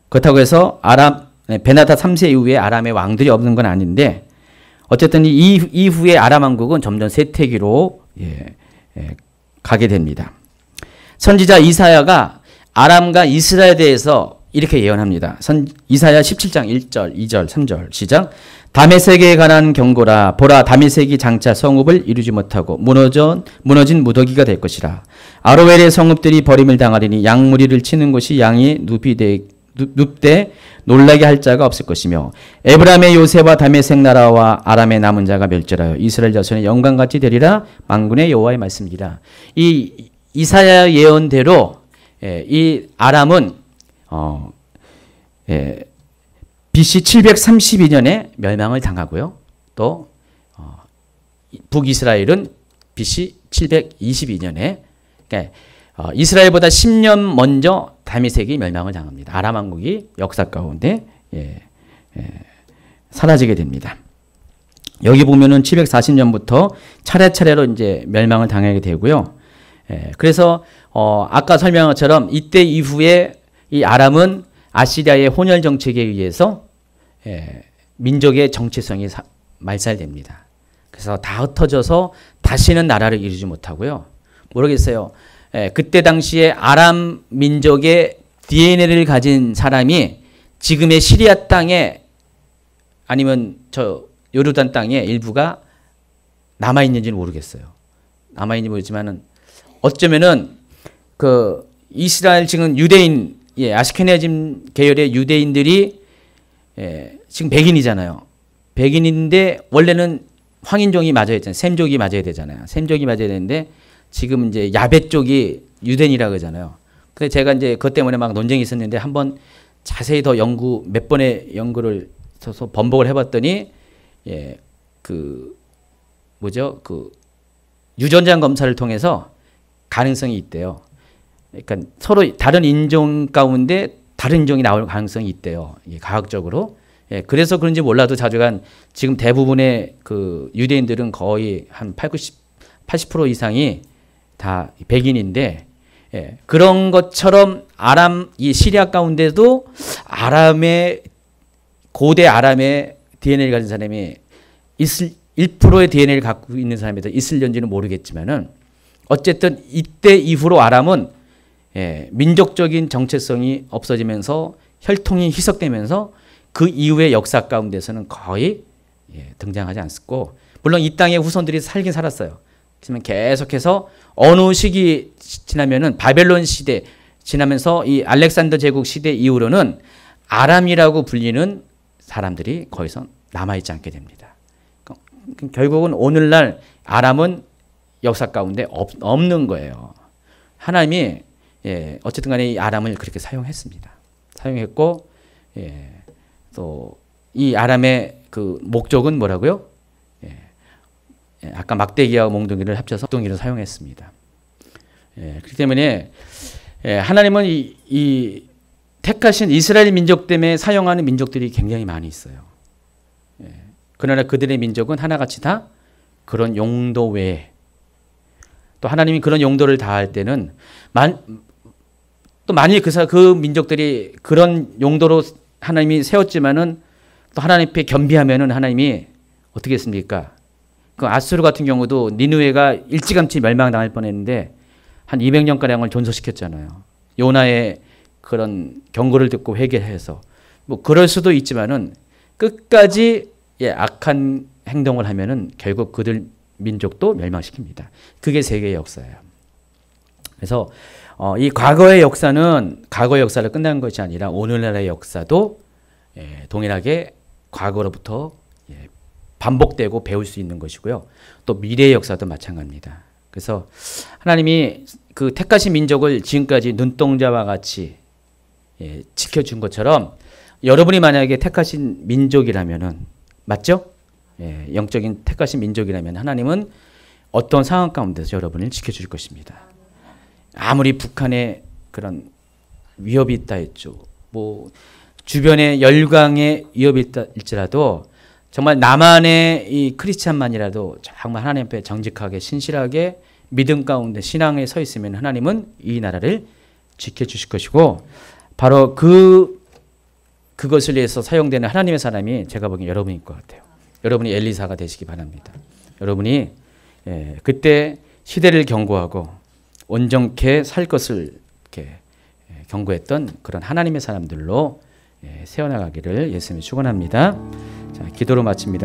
그렇다고 해서 베나닷 3세 이후에 아람의 왕들이 없는 건 아닌데 어쨌든 이 이후에 아람 왕국은 점점 쇠퇴기로 가게 됩니다. 선지자 이사야가 아람과 이스라엘에 대해서 이렇게 예언합니다. 이사야 17장 1절, 2절, 3절 시작. 다메섹에 관한 경고라. 보라, 다메섹이 장차 성읍을 이루지 못하고 무너진 무더기가 될 것이라. 아로웰의 성읍들이 버림을 당하리니 양무리를 치는 곳이 양이 눕되 놀라게 할 자가 없을 것이며 에브라임의 요새와 다메섹 나라와 아람의 남은 자가 멸절하여 이스라엘 자손의 영광같이 되리라. 만군의 여호와의 말씀이라. 이 이사야 예언대로 이 아람은 BC 732년에 멸망을 당하고요. 또 북이스라엘은 BC 722년에 그러니까 이스라엘보다 10년 먼저 다메섹이 멸망을 당합니다. 아람 왕국이 역사 가운데 사라지게 됩니다. 여기 보면은 740년부터 차례차례로 이제 멸망을 당하게 되고요. 그래서 아까 설명한 것처럼 이때 이후에 이 아람은 아시리아의 혼혈 정책에 의해서 민족의 정체성이 말살됩니다. 그래서 다 흩어져서 다시는 나라를 이루지 못하고요. 모르겠어요. 그때 당시에 아람 민족의 DNA를 가진 사람이 지금의 시리아 땅에 아니면 저 요르단 땅에 일부가 남아있는지는 모르겠어요. 남아있는지 모르지만은 어쩌면은 그 이스라엘 지금 유대인 아시케나즘 계열의 유대인들이 지금 백인이잖아요. 백인인데 원래는 황인종이 맞아야 되잖아요. 셈족이 맞아야 되잖아요. 셈족이 맞아야 되는데 지금 이제 야벳 쪽이 유대인이라 그러잖아요. 그래서 제가 이제 그것 때문에 막 논쟁이 있었는데 한번 자세히 더 몇 번의 연구를 써서 번복을 해봤더니 그 유전자 검사를 통해서 가능성이 있대요. 그러니까 서로 다른 인종 가운데 다른 인종이 나올 가능성이 있대요. 과학적으로. 그래서 그런지 몰라도 자주간 지금 대부분의 그 유대인들은 거의 한 80% 이상이 다 백인인데 그런 것처럼 이 시리아 가운데도 고대 아람의 DNA를 가진 사람이 1%의 DNA를 갖고 있는 사람이 더 있을런지는 모르겠지만은 어쨌든 이때 이후로 아람은 민족적인 정체성이 없어지면서 혈통이 희석되면서 그 이후의 역사 가운데서는 거의 등장하지 않았고 물론 이 땅의 후손들이 살긴 살았어요. 하지만 계속해서 어느 시기 지나면은 바벨론 시대 지나면서 이 알렉산더 제국 시대 이후로는 아람이라고 불리는 사람들이 거기서 남아있지 않게 됩니다. 결국은 오늘날 아람은 역사 가운데 없는 거예요. 하나님이 어쨌든 간에 이 아람을 그렇게 사용했습니다. 사용했고 또 이 아람의 그 목적은 뭐라고요? 아까 막대기와 몽둥이를 합쳐서 몽둥이를 사용했습니다. 그렇기 때문에 하나님은 이 택하신 이스라엘 민족 때문에 사용하는 민족들이 굉장히 많이 있어요. 그러나 그들의 민족은 하나같이 다 그런 용도 외에 또 하나님이 그런 용도를 다할 때는 또 만일 그 민족들이 그런 용도로 하나님이 세웠지만은 또 하나님 앞에 겸비하면은 하나님이 어떻게 했습니까? 그 아수르 같은 경우도 니느웨가 일찌감치 멸망당할 뻔했는데 한 200년가량을 존속시켰잖아요. 요나의 그런 경고를 듣고 회개해서 뭐 그럴 수도 있지만은 끝까지 악한 행동을 하면은 결국 그들 민족도 멸망시킵니다. 그게 세계의 역사예요. 그래서 이 과거의 역사는 과거의 역사를 끝난 것이 아니라 오늘날의 역사도 동일하게 과거로부터 반복되고 배울 수 있는 것이고요. 또 미래의 역사도 마찬가지입니다. 그래서 하나님이 그 택하신 민족을 지금까지 눈동자와 같이 지켜준 것처럼 여러분이 만약에 택하신 민족이라면은 맞죠? 영적인 택하신 민족이라면 하나님은 어떤 상황 가운데서 여러분을 지켜줄 것입니다. 아무리 북한에 그런 위협이 있다 했죠. 뭐 주변에 열강의 위협이 있다 일지라도 정말 나만의 이 크리스찬만이라도 정말 하나님 앞에 정직하게 신실하게 믿음 가운데 신앙에 서 있으면 하나님은 이 나라를 지켜주실 것이고 바로 그것을 위해서 사용되는 하나님의 사람이 제가 보기엔 여러분일 것 같아요. 여러분이 엘리사가 되시기 바랍니다. 여러분이 그때 시대를 경고하고 온전케 살 것을 이렇게 경고했던 그런 하나님의 사람들로 세워나가기를 예수님이 축원합니다. 자, 기도로 마칩니다.